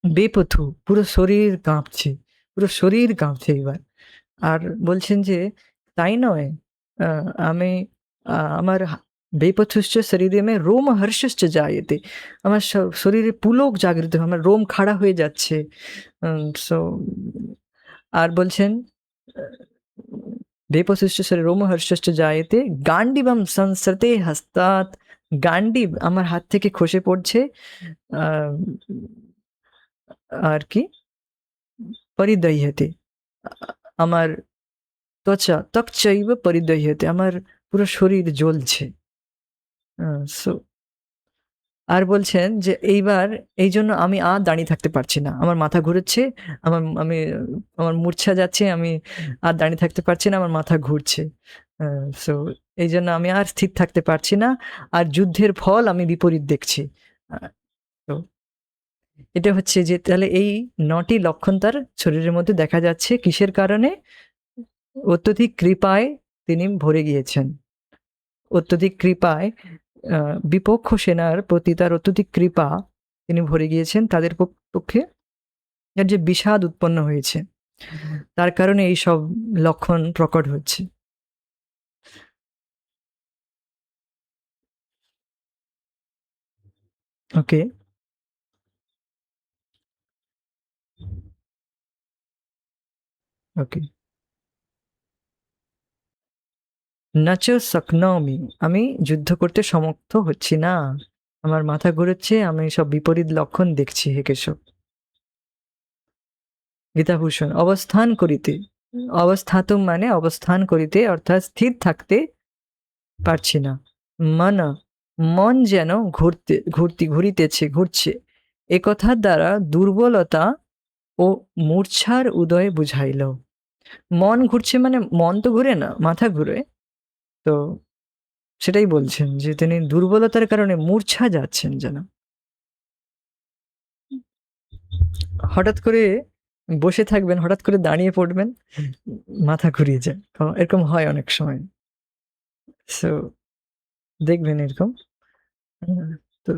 বেপথু, পুরো শরীর কাঁপছে, পুরো শরীর কাঁপছে এবার। আর বলছেন যে, "তাই নয়, আ আমি আমার বেপথুশ্চ শরীরে মে রোমহর্ষশ্চ জায়তে।" আমার শরীরে পুলক জাগরিত হয়, আমার রোম খাড়া হয়ে যাচ্ছে। সো আর বলছেন আ "বেপথুশ্চ শরীরে রোমহর্ষশ্চ জায়তে, গান্ডীবম সংসৃতে হস্তাৎ।" গান্ডীব আমার হাত থেকে খসে পড়ছে। আ আর কি? পরিদহ্যতে। আ আমার ত্বচা ত্বকচৈব পরিদহ্যতে, আমার পুরো শরীর জ্বলছে। আ সো আর বলছেন যে এইবার এইজন্য আমি আর দাঁড়িয়ে থাকতে পারছি না। আমার মাথা ঘুরেছে, আমার মূর্ছা যাচ্ছে, আমি আর দাঁড়িয়ে থাকতে পারছি না, আমার মাথা ঘুরছে। আ সো এইজন্য আমি আর স্থির থাকতে পারছি না। আর যুদ্ধের ফল আমি বিপরীত দেখছি। আ তো এটা হচ্ছে যে তাহলে এই ৯ টি লক্ষণ তার শরীরের মধ্যে দেখা যাচ্ছে কিসের কারণে? অত্যধিক কৃপায় তিনি ভরে গিয়েছেন। অত্যধিক কৃপায় আ বিপক্ষ সেনার প্রতি তার অত্যধিক কৃপা তিনি ভরে গিয়েছেন। তাদের পক্ষে তার যে বিষাদ উৎপন্ন হয়েছে, তার কারণে এইসব লক্ষণ প্রকট হচ্ছে। ওকে, ওকে। "ন চ শক্নোমি", আমি যুদ্ধ করতে সমর্থ হচ্ছি না। আমার মাথা ঘুরেছে, আমি সব বিপরীত লক্ষণ দেখছি হে কেশব। গীতাভূষণ, অবস্থান করিতে। অবস্থাতুম মানে অবস্থান করিতে, অর্থাৎ স্থির থাকতে পারছি না। মন, মন যেন ঘুরছে। এ কথার দ্বারা দুর্বলতা ও মূর্ছার উদয় বুঝাইল। মন ঘুরছে মানে মন তো ঘুরে না, মাথা ঘুরে। তো সেটাই বলছেন যে তিনি দুর্বলতার কারণে মূর্ছা যাচ্ছেন যেন। হঠাৎ করে বসে থাকবেন, হঠাৎ করে দাঁড়িয়ে পড়বেন, মাথা ঘুরিয়ে যায়। এরকম হয় অনেক সময়। সো দেখবেন এরকম। হুম, তো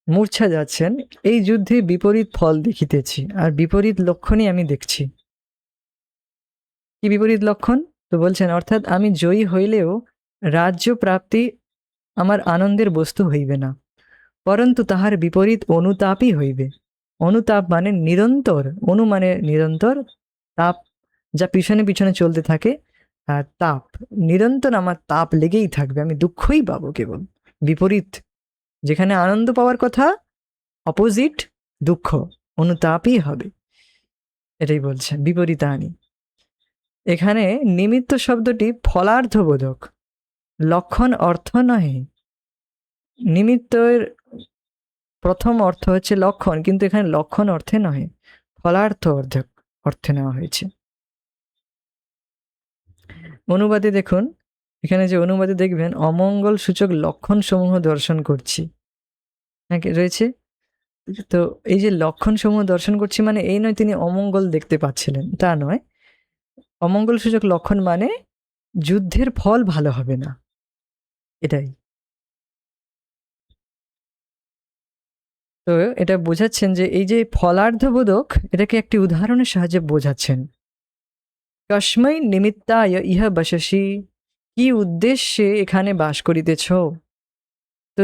মূর্ছা যাচ্ছেন। এই যুদ্ধে বিপরীত ফল দেখিতেছি, আর বিপরীত লক্ষণই আমি দেখছি। কি বিপরীত লক্ষণ? তো বলছেন, অর্থাৎ আমি জয়ী হইলেও রাজ্য প্রাপ্তি আমার আনন্দের বস্তু হইবে না, পরন্তু তাহার বিপরীত অনুতাপই হইবে। অনুতাপ মানে নিরন্তর, অনু মানে নিরন্তর, তাপ যা পিছনে পিছনে চলতে থাকে, আর তাপ নিরন্তর, আমার তাপ লেগেই থাকবে, আমি দুঃখই পাবো কেবল। বিপরীত, যেখানে আনন্দ পাওয়ার কথা, অপোজিট দুঃখ, অনুতাপই হবে। এটাই বলছেন বিপরীতানি। এখানে নিমিত্ত শব্দটি ফলার্থবোধক, লক্ষণ অর্থ নহে। নিমিত্তের প্রথম অর্থ হচ্ছে লক্ষণ, কিন্তু এখানে লক্ষণ অর্থে নহে, ফলার্থ অর্থে নেওয়া হয়েছে। অনুবাদে দেখুন, এখানে যে অনুবাদে দেখবেন অমঙ্গল সূচক লক্ষণ সমূহ দর্শন করছি, হ্যাঁ রয়েছে। তো এই যে লক্ষণ সমূহ দর্শন করছি মানে এই নয় তিনি অমঙ্গল দেখতে পাচ্ছিলেন, তা নয়। অমঙ্গল সূচক লক্ষণ মানে যুদ্ধের ফল ভালো হবে না, এটাই। তো এটা বোঝাচ্ছেন যে এই যে ফলার্থবোধক, এটাকে একটি উদাহরণের সাহায্যে বোঝাচ্ছেন। কস্মৈ নিমিত্তায় ইহ বসসি, কি উদ্দেশ্যে এখানে বাস করিতেছ? তো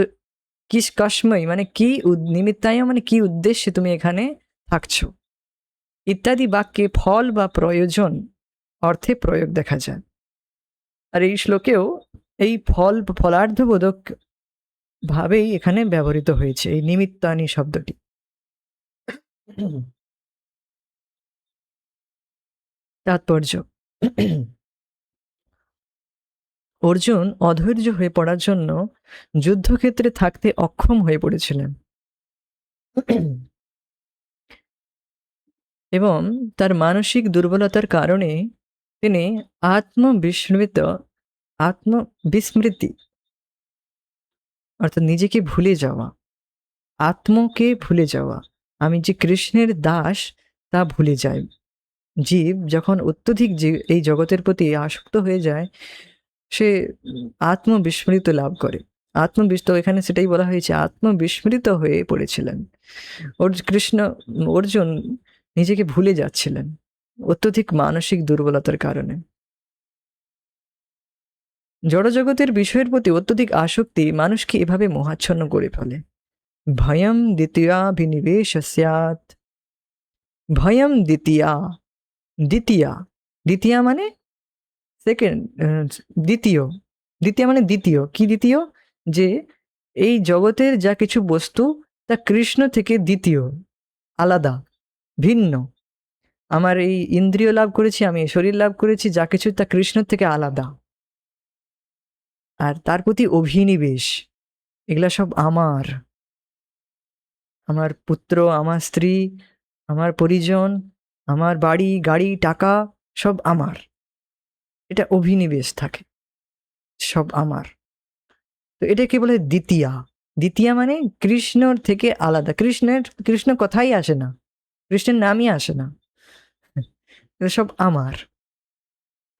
কস্মৈ মানে কি, নিমিত্তায় মানে কি উদ্দেশ্যে তুমি এখানে থাকছো, ইত্যাদি বাক্যে ফল বা প্রয়োজন অর্থে প্রয়োগ দেখা যায়। আর এই শ্লোকেও এই ফলার্থবোধক ভাবেই এখানে ব্যবহৃত হয়েছে এই নিমিত্তানি শব্দটি। তাৎপর্য, অর্জুন অধৈর্য হয়ে পড়ার জন্য যুদ্ধক্ষেত্রে থাকতে অক্ষম হয়ে পড়েছিলেন এবং তার মানসিক দুর্বলতার কারণে তিনি আত্মবিস্মৃত, আত্মবিস্মৃতি অর্থাৎ নিজেকে ভুলে যাওয়া, আত্মকে ভুলে যাওয়া, আমি যে কৃষ্ণের দাস তা ভুলে যায়। জীব যখন অত্যধিক এই জগতের প্রতি আসক্ত হয়ে যায়, সে আত্মবিস্মৃত লাভ করে। আত্মবিস্মৃত, এখানে সেটাই বলা হয়েছে, আত্মবিস্মৃত হয়ে পড়েছিলেন। অর্জুন নিজেকে ভুলে যাচ্ছিলেন অত্যধিক মানসিক দুর্বলতার কারণে। জড়জগতের বিষয়ের প্রতি অত্যধিক আসক্তি মানুষকে এভাবে মোহাচ্ছন্ন করে ফেলে। ভয়ম দ্বিতীয়াভিনিবেশ স্যাৎ। ভয়ম দ্বিতীয়া, দ্বিতীয়া, দ্বিতীয়া মানে সেকেন্ড, দ্বিতীয়, দ্বিতীয় মানে দ্বিতীয়। কি দ্বিতীয়? যে এই জগতের যা কিছু বস্তু তা কৃষ্ণ থেকে দ্বিতীয়, আলাদা, ভিন্ন। আমার এই ইন্দ্রিয় লাভ করেছি, আমি এই শরীর লাভ করেছি, যা কিছু তা কৃষ্ণ থেকে আলাদা। আর তার প্রতি অভিনিবেশ, এগুলা সব আমার, আমার পুত্র, আমার স্ত্রী, আমার পরিজন, আমার বাড়ি গাড়ি টাকা, সব আমার। এটা অভিনিবেশ থাকে, সব আমার। তো এটাকে বলে দ্বিতীয়া। দ্বিতীয়া মানে কৃষ্ণর থেকে আলাদা। কৃষ্ণ কথাই আসে না, কৃষ্ণের নামই আসে না, এটা সব আমার।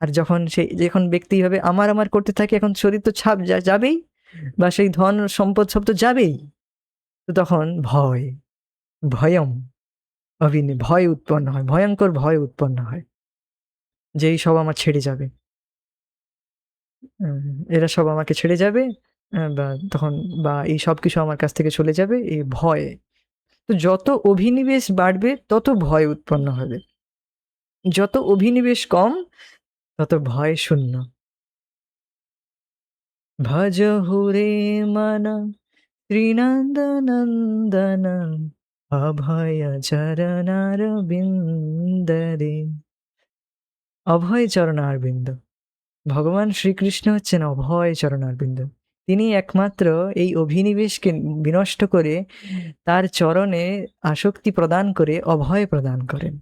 আর যখন ব্যক্তি ভাবে আমার আমার করতে থাকে, এখন শরীর তো ছাপ যাবেই, বা সেই ধন সম্পদ সব তো যাবেই। তো তখন ভয়ম ভয় উৎপন্ন হয়, ভয়ঙ্কর ভয় উৎপন্ন হয় যে এই সব আমার ছেড়ে যাবে, এরা সব আমাকে ছেড়ে যাবে, বা তখন, বা এই সব কিছু আমার কাছ থেকে চলে যাবে, এই ভয়। তো যত অভিনিবেশ বাড়বে তত ভয় উৎপন্ন হবে, যত অভিনিবেশ কম তত ভয় শূন্য। ভজ হুরে মন শ্রীনন্দনন্দন অভয় চরণার বিন্দরে। অভয় চরণার বিন্দ, ভগবান শ্রীকৃষ্ণ হচ্ছেন অভয় চরণার বিন্দ। তিনি একমাত্র এই অভিনিবেশকে বিনষ্ট করে তার চরণে আসক্তি প্রদান করে অভয় প্রদান করেন।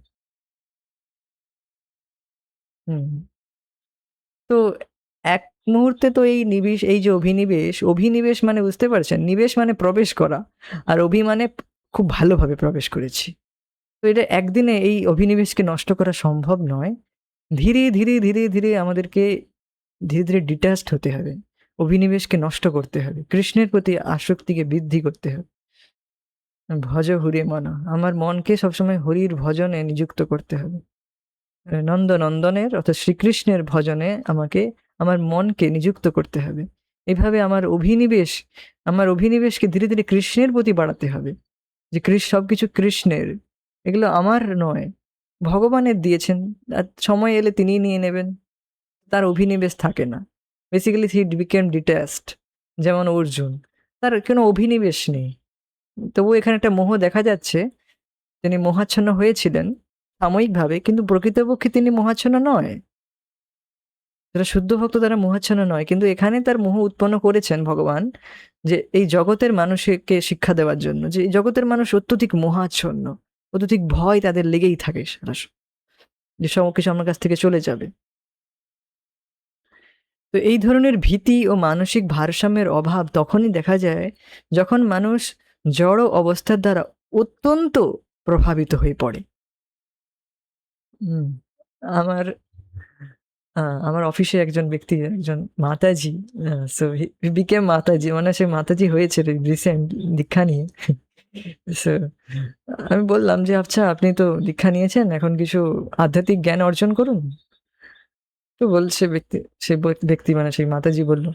হুম। তো এক মুহূর্তে তো এই যে অভিনিবেশ মানে বুঝতে পারছেন, নিবেশ মানে প্রবেশ করা, আর মানে খুব ভালোভাবে প্রবেশ করেছি। তো এটা একদিনে এই অভিনিবেশকে নষ্ট করা সম্ভব নয়। ধীরে ধীরে ধীরে ধীরে আমাদেরকে ধীরে ধীরে ডিট্যাচড হতে হবে, অভিনিবেশকে নষ্ট করতে হবে, কৃষ্ণের প্রতি আসক্তিকে বৃদ্ধি করতে হবে। ভজ হরি মন, আমার মনকে সবসময় হরির ভজনে নিযুক্ত করতে হবে। নন্দনের অর্থাৎ শ্রীকৃষ্ণের ভজনে আমাকে, আমার মনকে নিযুক্ত করতে হবে। এভাবে আমার অভিনিবেশকে ধীরে ধীরে কৃষ্ণের প্রতি বাড়াতে হবে, যে সবকিছু কৃষ্ণের, এগুলো আমার নয়, ভগবানের দিয়েছেন, আর সময় এলে তিনি নিয়ে নেবেন। তার অভিনিবেশ থাকে না, বেসিক্যালি হি বিকেম ডিট্যাচড। যেমন অর্জুন, তার কোনো অভিনিবেশ নেই, তবু এখানে একটা মোহ দেখা যাচ্ছে, তিনি মোহাচ্ছন্ন হয়েছিলেন সাময়িকভাবে, কিন্তু প্রকৃতপক্ষে তিনি মোহাচ্ছন্ন নয়। যারা শুদ্ধ ভক্ত তারা মোহাচ্ছন্ন নয়, কিন্তু এখানে তার মোহ উৎপন্ন করেছেন ভগবান, যে এই জগতের মানুষকে শিক্ষা দেওয়ার জন্য, যে এই জগতের মানুষ অত্যধিক মোহাচ্ছন্ন, অত্যধিক ভয় তাদের লেগেই থাকে সারা যে সব কিছু আমার কাছ থেকে চলে যাবে। তো এই ধরনের ভীতি ও মানসিক ভারসাম্যের অভাব তখনই দেখা যায় যখন মানুষ জড় অবস্থার দ্বারা অত্যন্ত প্রভাবিত হয়ে পড়ে। আমার আমার অফিসে একজন ব্যক্তি, একজন মাতাজি, সো বিকেম মাতাজি, মানে সে মাতাজি হয়েছে রিসেন্ট দীক্ষা নিয়ে। সো আমি বললাম যে আচ্ছা, আপনি তো দীক্ষা নিয়েছেন, এখন কিছু আধ্যাত্মিক জ্ঞান অর্জন করুন। তো বলছে ব্যক্তি মানে সেই মাতাজি বলল,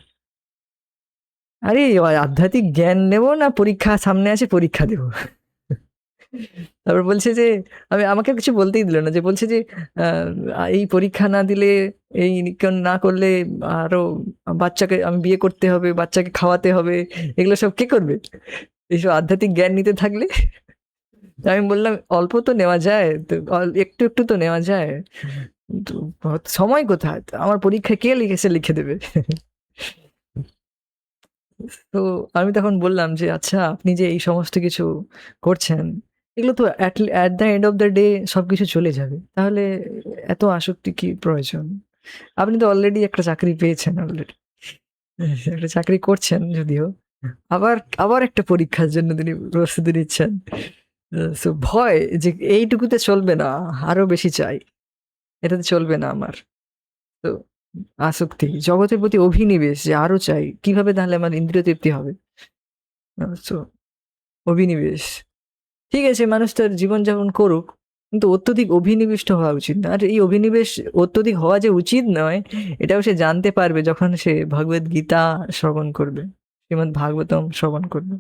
আরে আধ্যাত্মিক জ্ঞান নেব না, পরীক্ষা সামনে আছে, পরীক্ষা দেব। তারপর বলছে যে, আমাকে কিছু বলতেই দিল না, যে বলছে যে এই পরীক্ষা না দিলে, এই না করলে আরো বাচ্চাকে আমি বিয়ে করতে হবে, বাচ্চাকে খাওয়াতে হবে, এগুলো সব কে করবে এইসব আধ্যাত্মিক জ্ঞান নিতে থাকলে? আমি বললাম অল্প তো নেওয়া যায়, তো একটু একটু তো নেওয়া যায়, তো সময় কোথায়, আমার পরীক্ষায় কে লিখে দেবে? তো আমি তখন বললাম যে আচ্ছা, আপনি যে এই সমস্ত কিছু করছেন, এগুলো তো at the end of the day সবকিছু চলে যাবে, তাহলে এত আসক্তি কি প্রয়োজন? আপনি তো অলরেডি একটা চাকরি পেয়েছেন, অলরেডি একটা চাকরি করছেন যদিও, আবার আবার একটা পরীক্ষার জন্য তিনি প্রস্তুতি নিচ্ছেন। সো ভয় যে এইটুকুতে চলবে না, আরো বেশি চাই, এটাতে চলবে না আমার। তো আসক্তি, জগতের প্রতি অভিনিবেশ, যে আরো চাই, কিভাবে তাহলে আমার ইন্দ্রিয় তৃপ্তি হবে। So, অভিনিবেশ। ঠিক আছে, মানুষ তার জীবনযাপন করুক, কিন্তু অত্যধিক অভিনিবিষ্ট হওয়া উচিত না। আর এই অভিনিবেশ অত্যধিক হওয়া যে উচিত নয়, এটাও সে জানতে পারবে যখন সে ভগবদ গীতা শ্রবণ করবে, শ্রীমদ্ ভাগবতম শ্রবণ করবে।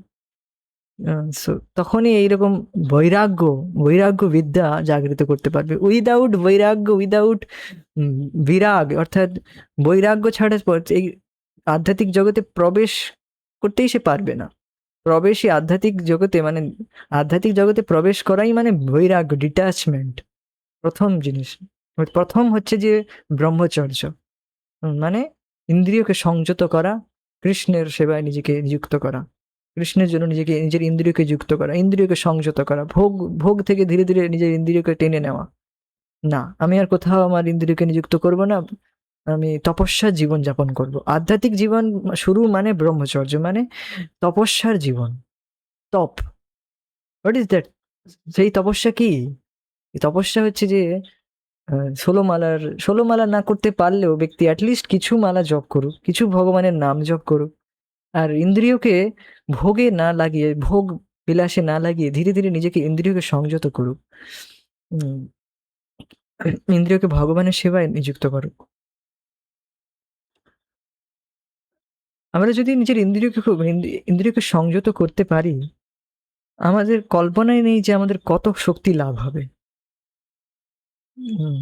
সো তখনই এইরকম বৈরাগ্য, বৈরাগ্য বিদ্যা জাগৃত করতে পারবে। উইদাউট বৈরাগ্য, উইদাউট বিরাগ, অর্থাৎ বৈরাগ্য ছাড়া এই আধ্যাত্মিক জগতে প্রবেশ করতেই সে পারবে না। প্রবেশই আধ্যাত্মিক জগতে, মানে আধ্যাত্মিক জগতে প্রবেশ করাই মানে বৈরাগ্য, ডিট্যাচমেন্ট, প্রথম জিনিস। প্রথম হচ্ছে যে ব্রহ্মচর্য, মানে ইন্দ্রিয়কে সংযত করা, কৃষ্ণের সেবায় নিজেকে নিযুক্ত করা, কৃষ্ণের জন্য নিজেকে, নিজের ইন্দ্রিয়কে যুক্ত করা, ইন্দ্রিয়কে সংযত করা, ভোগ ভোগ থেকে ধীরে ধীরে নিজের ইন্দ্রিয়কে টেনে নেওয়া। না, আমি আর কোথাও আমার ইন্দ্রিয়কে নিযুক্ত করব না, আমি তপস্যার জীবন যাপন করব। আধ্যাত্মিক জীবন শুরু মানে ব্রহ্মচর্য, মানে তপস্যার জীবন, তপ। What is that? সেই তপস্যা কি? এই তপস্যা হচ্ছে যে ১৬ মালার, ১৬ মালা না করতে পারলেও ব্যক্তি অ্যাটলিস্ট কিছু মালা জপ করুক, কিছু ভগবানের নাম জপ করুক। আর ইন্দ্রিয়কে ভোগে না লাগিয়ে, ভোগ বিলাসে না লাগিয়ে ধীরে ধীরে নিজেকে ইন্দ্রিয়কে সংযত করুক। উম, ইন্দ্রিয়কে ভগবানের সেবায় নিযুক্ত করুক। আমরা যদি নিজের ইন্দ্রিয়কে ইন্দ্রিয়কে সংযত করতে পারি, আমাদের কল্পনাই নেই যে আমাদের কত শক্তি লাভ হবে। হুম,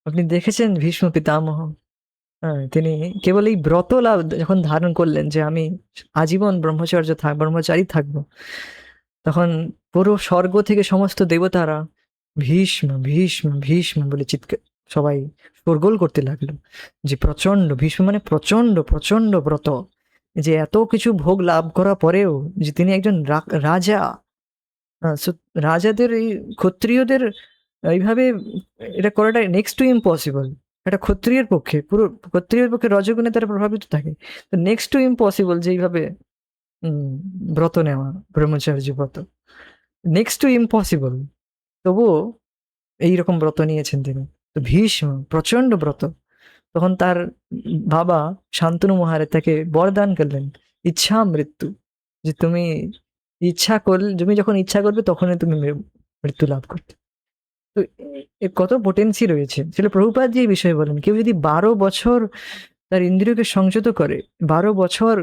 আপনি দেখেছেন ভীষ্ম পিতামহ, হ্যাঁ, তিনি কেবল এই ব্রত লাভ যখন ধারণ করলেন যে আমি আজীবন ব্রহ্মচারী থাকবো, তখন পুরো স্বর্গ থেকে সমস্ত দেবতারা ভীষ্ম ভীষ্ম ভীষ্ম বলে চিৎকার, সবাই শোরগোল করতে লাগলো যে প্রচন্ড, ভীষ্ম মানে প্রচন্ড প্রচন্ড ব্রত, যে এত কিছু ভোগ লাভ করা পরেও যে তিনি একজন রাজা। so রাজাদের, এই ক্ষত্রিয়দের এইভাবে এটা করাটা নেক্সট টু ইম্পসিবল। একটা ক্ষত্রিয়ের পক্ষে, পুরো ক্ষত্রিয়ের পক্ষে রজগুণে তারা প্রভাবিত থাকে, তো নেক্সট টু ইম্পসিবল যে এইভাবে উম, ব্রত নেওয়া, ব্রহ্মচার্য ব্রত, নেক্সট টু ইম্পসিবল। তবুও এইরকম ব্রত নিয়েছেন তিনি। তো ভীষ্ম প্রচন্ড ব্রত। তখন তার বাবা শান্তনু মহারাজ তাকে বরদান করলেন, ইচ্ছা মৃত্যু, যে তুমি ইচ্ছা করলে, তুমি যখন ইচ্ছা করবে তখনই তুমি মৃত্যু লাভ করতে। তো এর কত পোটেন্সি রয়েছে। ছিল প্রভুপাদ যে এই বিষয়ে বলেন, কেউ যদি ১২ বছর তার ইন্দ্রিয়কে সংযত করে, ১২ বছর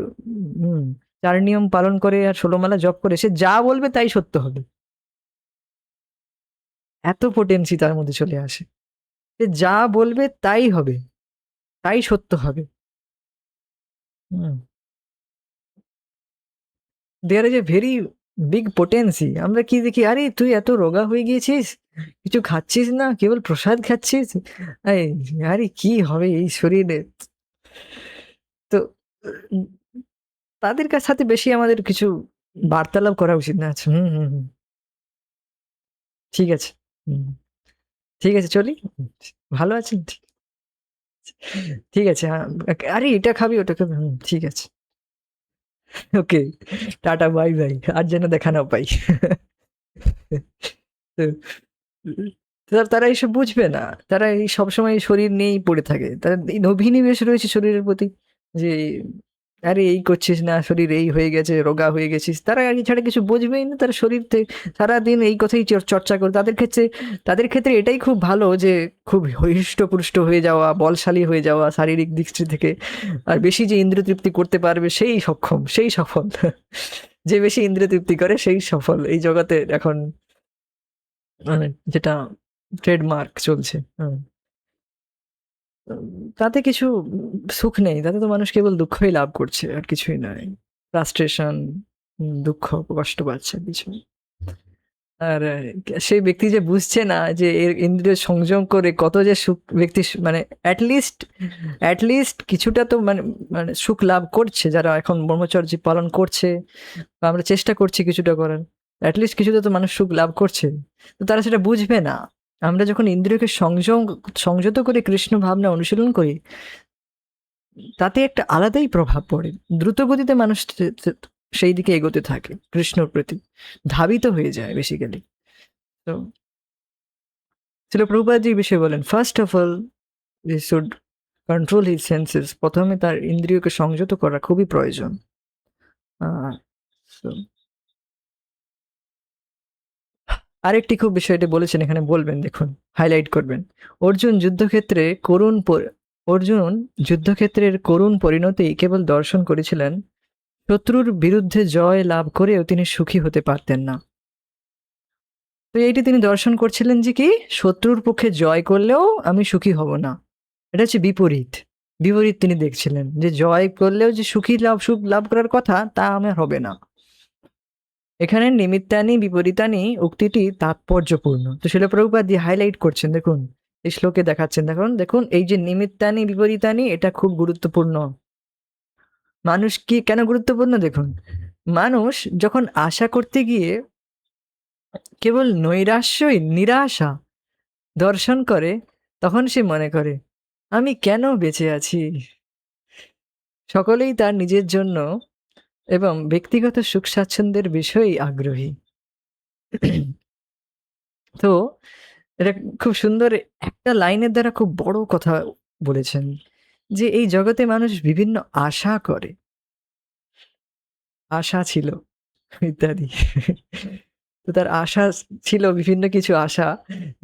৪ নিয়ম পালন করে আর ১৬ মালা জপ করে, সে যা বলবে তাই সত্য হবে। এত পোটেন্সি তার মধ্যে চলে আসে, সে যা বলবে তাই হবে, তাই সত্য হবে। Hmm, there is a very big potency. আমরা কি দেখি, আরে তুই এত রোগা হয়ে গিয়েছিস, কিছু খাচ্ছিস না, কেবল প্রসাদ খাচ্ছিস, এই, আরে কি হবে এই শরীরে। তো উম, তাদের সাথে বেশি আমাদের কিছু বার্তালাপ করা উচিত না। আচ্ছা, হুম হুম হুম, ঠিক আছে, হুম, ঠিক আছে, চলি। ভালো আছেন? ঠিক আছে, হ্যাঁ, আরে এটা খাবি ওটা খাবি, ঠিক আছে, ওকে, টাটা, বাই বাই, আর যেন দেখা না পাই। তো তারা এইসব বুঝবে না। তারা এই সবসময় শরীর নিয়েই পড়ে থাকে, তার এই অভিনিবেশ রয়েছে শরীরের প্রতি, যে আরে এই করছিস না, শরীর এই হয়ে গেছে, রোগা হয়ে গেছিস। তারা আর ছাড়া কিছু বুঝবেই না, তারা শরীর থেকে সারাদিন এই কথাই চর্চা করে। তাদের ক্ষেত্রে এটাই খুব ভালো যে খুব হৃষ্টপুষ্ট হয়ে যাওয়া, বলশালী হয়ে যাওয়া শারীরিক দিক থেকে, আর বেশি যে ইন্দ্রিয় তৃপ্তি করতে পারবে সেই সক্ষম, সেই সফল। যে বেশি ইন্দ্রিয় তৃপ্তি করে সেই সফল এই জগতে এখন, মানে যেটা ট্রেডমার্ক চলছে। তাতে কিছু সুখ নেই, তাতে তো মানুষ কেবল দুঃখই লাভ করছে, আর কিছুই নয়। ফ্রাস্ট্রেশন, দুঃখ, কষ্ট পাচ্ছে কিছু। আর সেই ব্যক্তি যে বুঝছে না যে এর ইন্দ্রিয় সংযম করে কত যে সুখ ব্যক্তি মানে অ্যাটলিস্ট কিছুটা তো মানে, মানে সুখ লাভ করছে যারা এখন ব্রহ্মচর্য পালন করছে, বা আমরা চেষ্টা করছি কিছুটা করার, অ্যাটলিস্ট কিছুটা তো মানুষ সুখ লাভ করছে। তো তারা সেটা বুঝবে না। আমরা যখন ইন্দ্রিয়কে সংযত করে কৃষ্ণ ভাবনা অনুশীলন করি, তাতে একটা আলাদাই প্রভাব পড়ে। দ্রুত গতিতে মানুষ সেই দিকে এগোতে থাকে, কৃষ্ণর প্রতি ধাবিত হয়ে যায় বেসিক্যালি। তো শিল প্রভুপাদ জি এই বিষয়ে বলেন, first of all we should control his senses, প্রথমে তার ইন্দ্রিয়কে সংযত করা খুবই প্রয়োজন। So, আরেকটি খুব বিষয়টি বলেছেন এখানে, বলবেন, দেখুন, হাইলাইট করবেন। অর্জুন যুদ্ধক্ষেত্রে অর্জুন যুদ্ধক্ষেত্রের করুণ পরিণতি কেবল দর্শন করেছিলেন, শত্রুর বিরুদ্ধে জয় লাভ করেও তিনি সুখী হতে পারতেন না। তো এইটি তিনি দর্শন করছিলেন যে কি, শত্রুর পক্ষে জয় করলেও আমি সুখী হব না। এটা হচ্ছে বিপরীত তিনি দেখছিলেন, যে জয় করলেও যে সুখ লাভ করার কথা, তা আমার হবে না। এখানে নিমিত্তানি বিপরীতানি উক্তিটি তাৎপর্যপূর্ণ। তো শিল প্রভুপাদ দিয়ে হাইলাইট করছেন, দেখুন এই শ্লোকে দেখাচ্ছেন, দেখুন এই যে নিমিত্তানি বিপরীতানি, এটা খুব গুরুত্বপূর্ণ। মানুষ কি কেন গুরুত্বপূর্ণ, দেখুন, মানুষ যখন আশা করতে গিয়ে কেবল নৈরাশ্যই, নিরাশা দর্শন করে, তখন সে মনে করে আমি কেন বেঁচে আছি। সকলেই তার নিজের জন্য এবং ব্যক্তিগত সুখ স্বাচ্ছন্দ্যের বিষয়েই আগ্রহী। তো এটা খুব সুন্দর একটা লাইনের দ্বারা খুব বড় কথা বলেছেন, যে এই জগতে মানুষ বিভিন্ন আশা করে, আশা ছিল ইত্যাদি। তো তার আশা ছিল, বিভিন্ন কিছু আশা,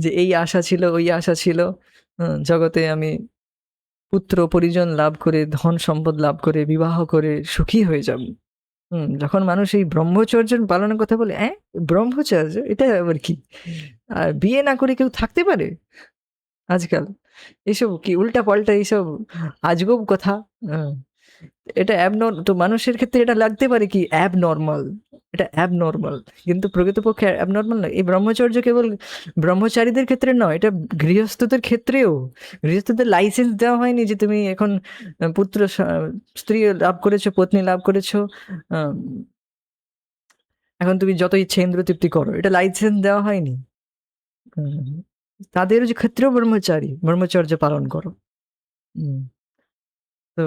যে এই আশা ছিল, ওই আশা ছিল, জগতে আমি পুত্র পরিজন লাভ করে, ধন সম্পদ লাভ করে, বিবাহ করে সুখী হয়ে যাব। যখন মানুষ এই ব্রহ্মচর্য পালনের কথা বলে, ব্রহ্মচর্য এটা আবার কি? আর বিয়ে না করে কেউ থাকতে পারে আজকাল? এসব কি উল্টা পাল্টা এইসব আজগুব কথা। হ্যাঁ, এটা তো মানুষের ক্ষেত্রে এটা লাগতে পারে কি অ্যাবনর্মাল, এটা অ্যাবনর্মাল, কিন্তু প্রকৃতপক্ষে অ্যাবনর্মাল নয়। এই ব্রহ্মচর্য কেবল ব্রহ্মচারীদের ক্ষেত্রে নয়, এটা গৃহস্থদের ক্ষেত্রেও। গৃহস্থদের লাইসেন্স দেওয়া হয়নি যে তুমি এখন স্ত্রী লাভ করেছো, পত্নী লাভ করেছো, এখন তুমি যত ইচ্ছে ইন্দ্র তৃপ্তি করো, এটা লাইসেন্স দেওয়া হয়নি। তাদের যে ক্ষেত্রেও ব্রহ্মচর্য পালন করো। তো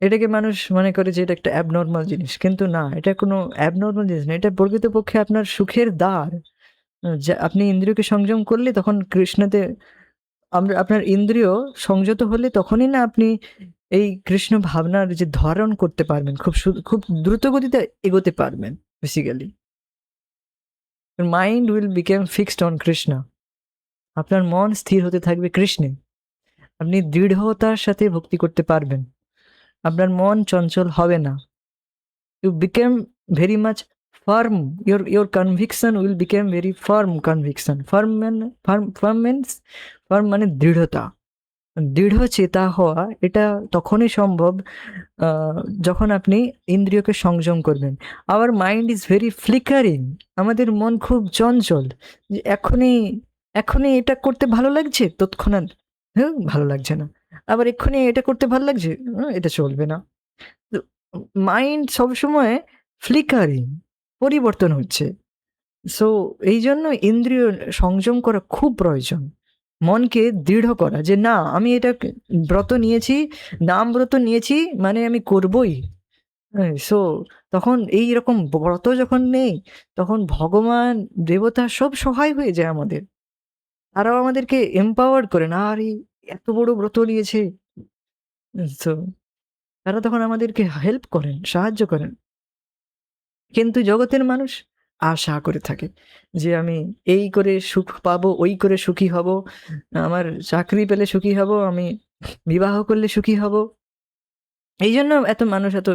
এটাকে মানুষ মনে করে যে এটা একটা অ্যাবনর্মাল জিনিস, কিন্তু না, এটা কোনো অ্যাবনর্মাল জিনিস না, এটা প্রকৃতপক্ষে আপনার সুখের দ্বার। যা আপনি ইন্দ্রিয়কে সংযম করলে, তখন কৃষ্ণতে আপনার ইন্দ্রিয় সংযত হলে, তখনই না আপনি এই কৃষ্ণ ভাবনার যে ধারণ করতে পারবেন, খুব দ্রুত গতিতে এগোতে পারবেন। Basically mind will became fixed on Krishna, আপনার মন স্থির হতে থাকবে কৃষ্ণে, আপনি দৃঢ়তার সাথে ভক্তি করতে পারবেন, আপনার মন চঞ্চল হবে না। You become very much firm, your conviction will become very firm conviction. Firm means মানে দৃঢ়তা, দৃঢ় চেতা হওয়া। এটা তখনই সম্ভব যখন আপনি ইন্দ্রিয়কে সংযম করবেন। Our mind is very flickering, আমাদের মন খুব চঞ্চল, যে এখনই এটা করতে ভালো লাগছে, তৎক্ষণাৎ ভালো লাগছে না, আবার এক্ষুনি এটা করতে ভালো লাগছে, এটা চলবে না। মাইন্ড সবসময় ফ্লিকারিং, পরিবর্তন হচ্ছে। সো এই জন্য ইন্দ্রিয় সংযম করা খুব প্রয়োজন, মনকে দৃঢ় করা, যে না, আমি এটা ব্রত নিয়েছি, নাম ব্রত নিয়েছি, মানে আমি করবই। সো তখন এই রকম ব্রত যখন নেই, তখন ভগবান দেবতা সব সহায় হয়ে যায় আমাদের, তারাও আমাদেরকে এম্পাওয়ার করে না, আর এত বড় ব্রত নিয়েছে। সো তারা তখন আমাদেরকে হেল্প করেন, সাহায্য করেন। কিন্তু জগতের মানুষ আশা করে থাকে যে আমি এই করে সুখ পাবো, ওই করে সুখী হব, আমার চাকরি পেলে সুখী হব, আমি বিবাহ করলে সুখী হব। এই জন্য এত মানুষ এত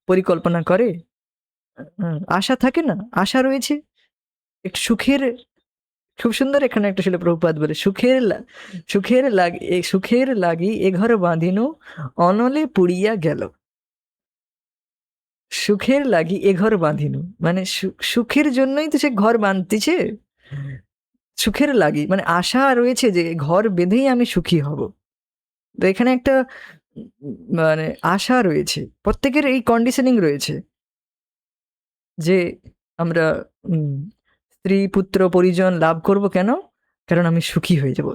পরিকল্পনা করে। আশা থাকে না, আশা রয়েছে একটু সুখের। খুব সুন্দর এখানে একটা ছিল, প্রভুপাদ বলে, সুখের লাগি এ ঘর বাঁধিনু, অনলে পুড়িয়া গেল। সুখের লাগি এ ঘর বাঁধিনু, মানে সুখের জন্যই তো সে ঘর বাঁধতেছে। সুখের লাগি মানে আশা রয়েছে যে ঘর বেঁধেই আমি সুখী হব। তো এখানে একটা মানে আশা রয়েছে, প্রত্যেকের এই কন্ডিশনিং রয়েছে, যে আমরা স্ত্রী পুত্র পরিজন লাভ করব কেন, কারণ আমি সুখী হয়ে যাব।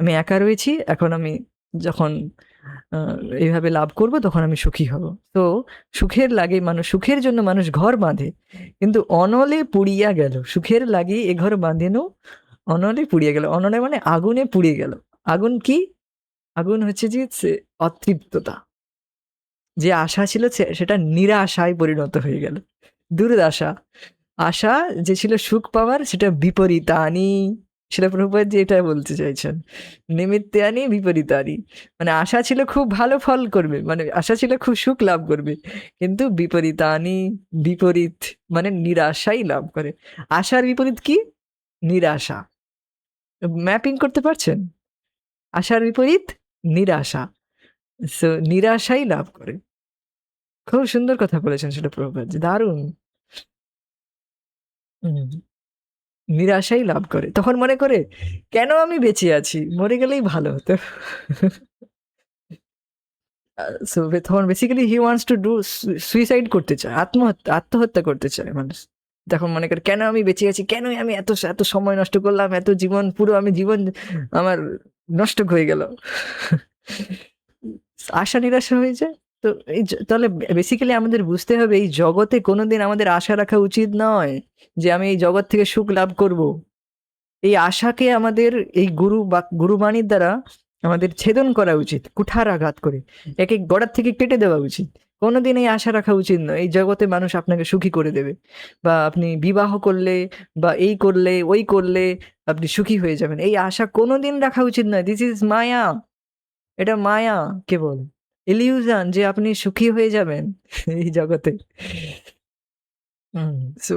আমি একা রয়েছি, এখন আমি যখন এইভাবে লাভ করব, তখন আমি সুখী হব। তো সুখের জন্য মানুষ ঘর বাঁধে, কিন্তু অনলে পুড়িয়া গেল। সুখের লাগি এ ঘর বাঁধেন, অনলে পুড়িয়ে গেল। অনলে মানে আগুনে পুড়িয়ে গেল। আগুন কি? আগুন হচ্ছে যে অতৃপ্ততা, যে আশা ছিল সেটা নিরাশায় পরিণত হয়ে গেল, দুর্দশা। আশা যে ছিল সুখ পাওয়ার, সেটা বিপরীতানি। সেটা প্রভুপাদ যে এটা বলতে চাইছেন, নিমিত্তে আনি বিপরীতানি। মানে আশা ছিল খুব ভালো ফল করবে, মানে আশা ছিল খুব সুখ লাভ করবে, কিন্তু বিপরীতানি, বিপরীত মানে নিরাশাই লাভ করে। আশার বিপরীত কি? নিরাশা। ম্যাপিং করতে পারছেন? আশার বিপরীত নিরাশা। সো নিরাশাই লাভ করে। খুব সুন্দর কথা বলেছেন সেটা প্রভুপাদ, দারুণ। হুম, নিরাশাই লাভ করে। তখন মনে করে, কেন আমি বেঁচে আছি? মরে গেলেই ভালো হতো। সো তখন basically he wants to do suicide করতে চায়, আত্মহত্যা করতে চায় মানুষ। তখন মনে করে, কেন আমি বেঁচে আছি? কেনই আমি এত এত সময় নষ্ট করলাম? এত জীবন, পুরো আমি জীবন আমার নষ্ট হয়ে গেল। আশা নিরাশা হয়ে যায়। তো তাহলে বেসিক্যালি আমাদের বুঝতে হবে, এই জগতে কোনোদিন আমাদের আশা রাখা উচিত নয় যে আমি এই জগৎ থেকে সুখ লাভ করব। এই আশাকে আমাদের এই গুরুবাণীর দ্বারা আমাদের ছেদন করা উচিত, কুঠারাঘাত করে একে গোড়ার থেকে কেটে দেওয়া উচিত। কোনোদিন এই আশা রাখা উচিত নয় এই জগতে মানুষ আপনাকে সুখী করে দেবে, বা আপনি বিবাহ করলে বা এই করলে ওই করলে আপনি সুখী হয়ে যাবেন, এই আশা কোনোদিন রাখা উচিত নয়। দিস ইজ মায়া। এটা মায়া, কেবল ইলিউশন যে আপনি সুখী হয়ে যাবেন এই জগতে। হুম। সো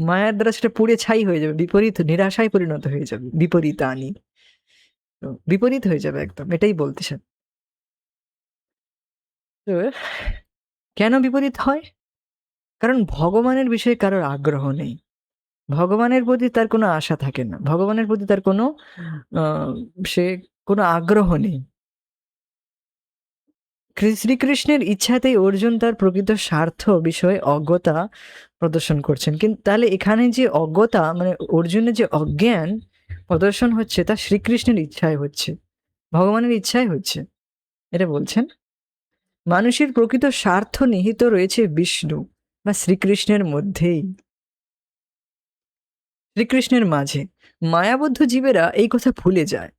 মায়ার দ্বারা সেটা পুড়ে ছাই হয়ে যাবে, বিপরীত নিরাশায় পরিণত হয়ে যাবে, বিপরীত আনি। তো বিপরীত হয়ে যাবে একদম, এটাই বলতেছেন। তো কেন বিপরীত হয়? কারণ ভগবানের বিষয়ে কারোর আগ্রহ নেই, ভগবানের প্রতি তার কোনো আশা থাকে না, ভগবানের প্রতি তার কোনো সে কোনো আগ্রহ নেই। শ্রীকৃষ্ণের ইচ্ছাতেই অর্জুন তার প্রকৃত স্বার্থ বিষয়ে অজ্ঞতা প্রদর্শন করছেন। কিন্তু তাহলে এখানে যে অজ্ঞতা, মানে অর্জুনের যে অজ্ঞান প্রদর্শন হচ্ছে, তা শ্রীকৃষ্ণের ইচ্ছায় হচ্ছে, ভগবানের ইচ্ছায় হচ্ছে, এটা বলছেন। মানুষের প্রকৃত স্বার্থ নিহিত রয়েছে বিষ্ণু বা শ্রীকৃষ্ণের মধ্যেই, শ্রীকৃষ্ণের মাঝে। মায়াবদ্ধ জীবেরা এই কথা ভুলে যায়,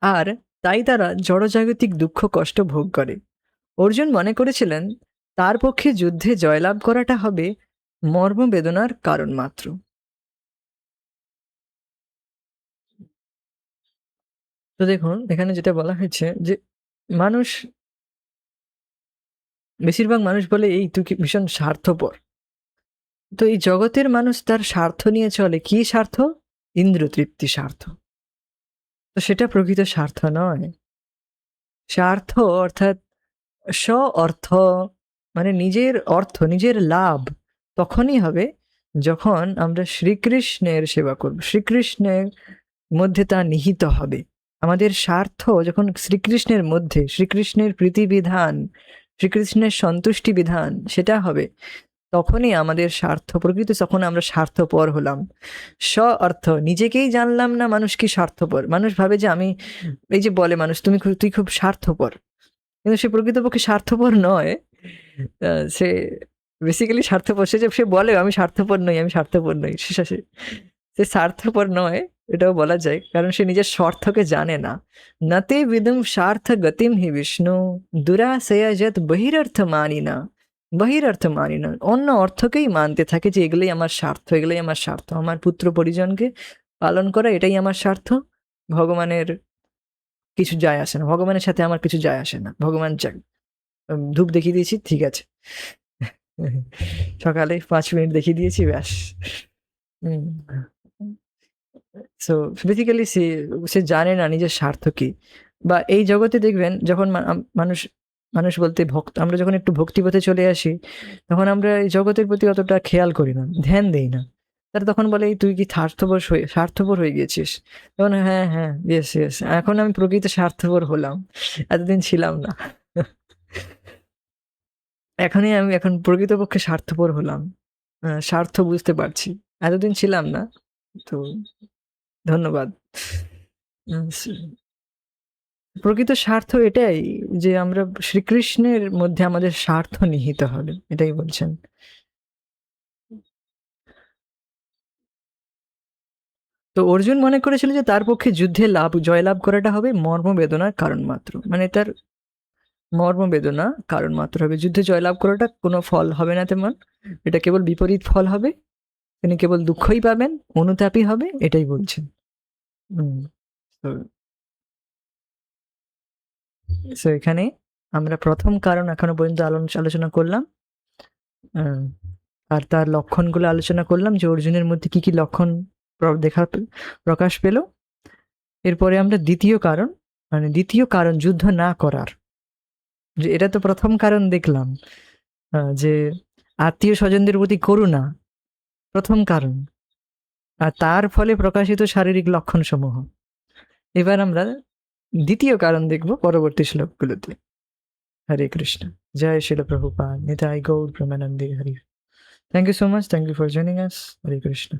আর তাই তারা জড়জাগতিক দুঃখ কষ্ট ভোগ করে। অর্জুন মনে করেছিলেন তার পক্ষে যুদ্ধে জয়লাভ করাটা হবে মর্মবেদনার কারণ মাত্র। তো দেখুন এখানে যেটা বলা হয়েছে যে মানুষ, বেশিরভাগ মানুষ বলে এই তুই কি ভীষণ স্বার্থপর। তো এই জগতের মানুষ তার স্বার্থ নিয়ে চলে, কি স্বার্থ? ইন্দ্র তৃপ্তি স্বার্থ। তো সেটা প্রকৃত স্বার্থ নয়। স্বার্থ অর্থাৎ স্ব অর্থ, মানে নিজের অর্থ, নিজের লাভ তখনই হবে যখন আমরা শ্রীকৃষ্ণের সেবা করব, শ্রীকৃষ্ণের মধ্যে তা নিহিত হবে। আমাদের স্বার্থ যখন শ্রীকৃষ্ণের মধ্যে, শ্রীকৃষ্ণের প্রীতিবিধান, শ্রীকৃষ্ণের সন্তুষ্টি বিধান সেটা হবে, তখনই আমাদের স্বার্থ প্রকৃত, তখন আমরা স্বার্থপর হলাম। স্ব অর্থ, নিজেকেই জানলাম না মানুষ কি স্বার্থপর। মানুষ ভাবে যে আমি, এই যে বলে মানুষ তুই খুব স্বার্থপর, কিন্তু সে প্রকৃতপক্ষে স্বার্থপর নয়। সে বেসিক্যালি স্বার্থপর, সে যে সে বলে আমি স্বার্থপর নই, আমি স্বার্থপর নই, সে স্বার্থপর নয়, এটাও বলা যায়, কারণ সে নিজের স্বার্থকে জানে না। নতে বিদুম স্বার্থ গতিম হি বিষ্ণু, দুরাশয়া যত বহিরর্থ মানি না, বহিরর্থ মানি না, অন্য অর্থকেই মানতে থাকে যে এগুলোই আমার স্বার্থ, এগুলোই আমার স্বার্থ, আমার পুত্র পরিজনকে পালন করা এটাই আমার স্বার্থ। ভগবানের কিছু যায় আসে না, ভগবানের সাথে আমার কিছু যায় আসে না। ভগবান যাক, ধূপ দেখিয়ে দিয়েছি, ঠিক আছে। সকালে 5 মিনিট দেখিয়ে দিয়েছি, ব্যাস। হুম। সো বেসিক্যালি সে সে জানে না নিজের স্বার্থ কি। বা এই জগতে দেখবেন যখন মানুষ, মানুষ বলতে ভক্ত, আমরা যখন একটু ভক্তিপথে চলে আসি, তখন আমরা এই জগতের প্রতি অতটা খেয়াল করি না, ধ্যান দেই না। তারা তখন বলে, "এই তুই কি স্বার্থপর হয়ে গেছিস?" তখন হ্যাঁ, হ্যাঁ, ইয়েস, ইয়েস। এখন আমি প্রকৃত স্বার্থপর হলাম। এতদিন ছিলাম না। আমি এখন প্রকৃতপক্ষে স্বার্থপর হলাম। স্বার্থ বুঝতে পারছি। এতদিন ছিলাম না। তো ধন্যবাদ। উম স প্রকৃত স্বার্থ এটাই যে আমরা শ্রীকৃষ্ণের মধ্যে আমাদের স্বার্থ নিহিত হবে। এটাই বলছেন। তো তো অর্জুন মনে করেছিল যে তার পক্ষে যুদ্ধে জয়লাভ করাটা হবে মর্মবেদনার কারণ মাত্র, মানে তার মর্মবেদনা কারণ মাত্র হবে, যুদ্ধে জয়লাভ করাটা কোনো ফল হবে না তেমন, এটা কেবল বিপরীত ফল হবে, তিনি কেবল দুঃখই পাবেন, অনুতাপই হবে, এটাই বলছেন। সো এখানে আমরা প্রথম কারণ এখনো পর্যন্ত আলোচনা করলাম, আর তার লক্ষণগুলো আলোচনা করলাম, যে অর্জুনের মধ্যে কি কি লক্ষণ প্রকাশ পেল। এরপরে আমরা দ্বিতীয় কারণ যুদ্ধ না করার, যে এটা তো প্রথম কারণ দেখলাম, যে আত্মীয় স্বজনদের প্রতি করুণা প্রথম কারণ, আর তার ফলে প্রকাশিত শারীরিক লক্ষণ সমূহ। এবার আমরা দ্বিতীয় কারণ দেখব পরবর্তী শ্লোকগুলোতে। হরে কৃষ্ণ, জয় শিল প্রভুপাদ, নিতাই গৌর প্রেমানন্দে Hari. Thank you so much, thank you for joining us. Hare Krishna.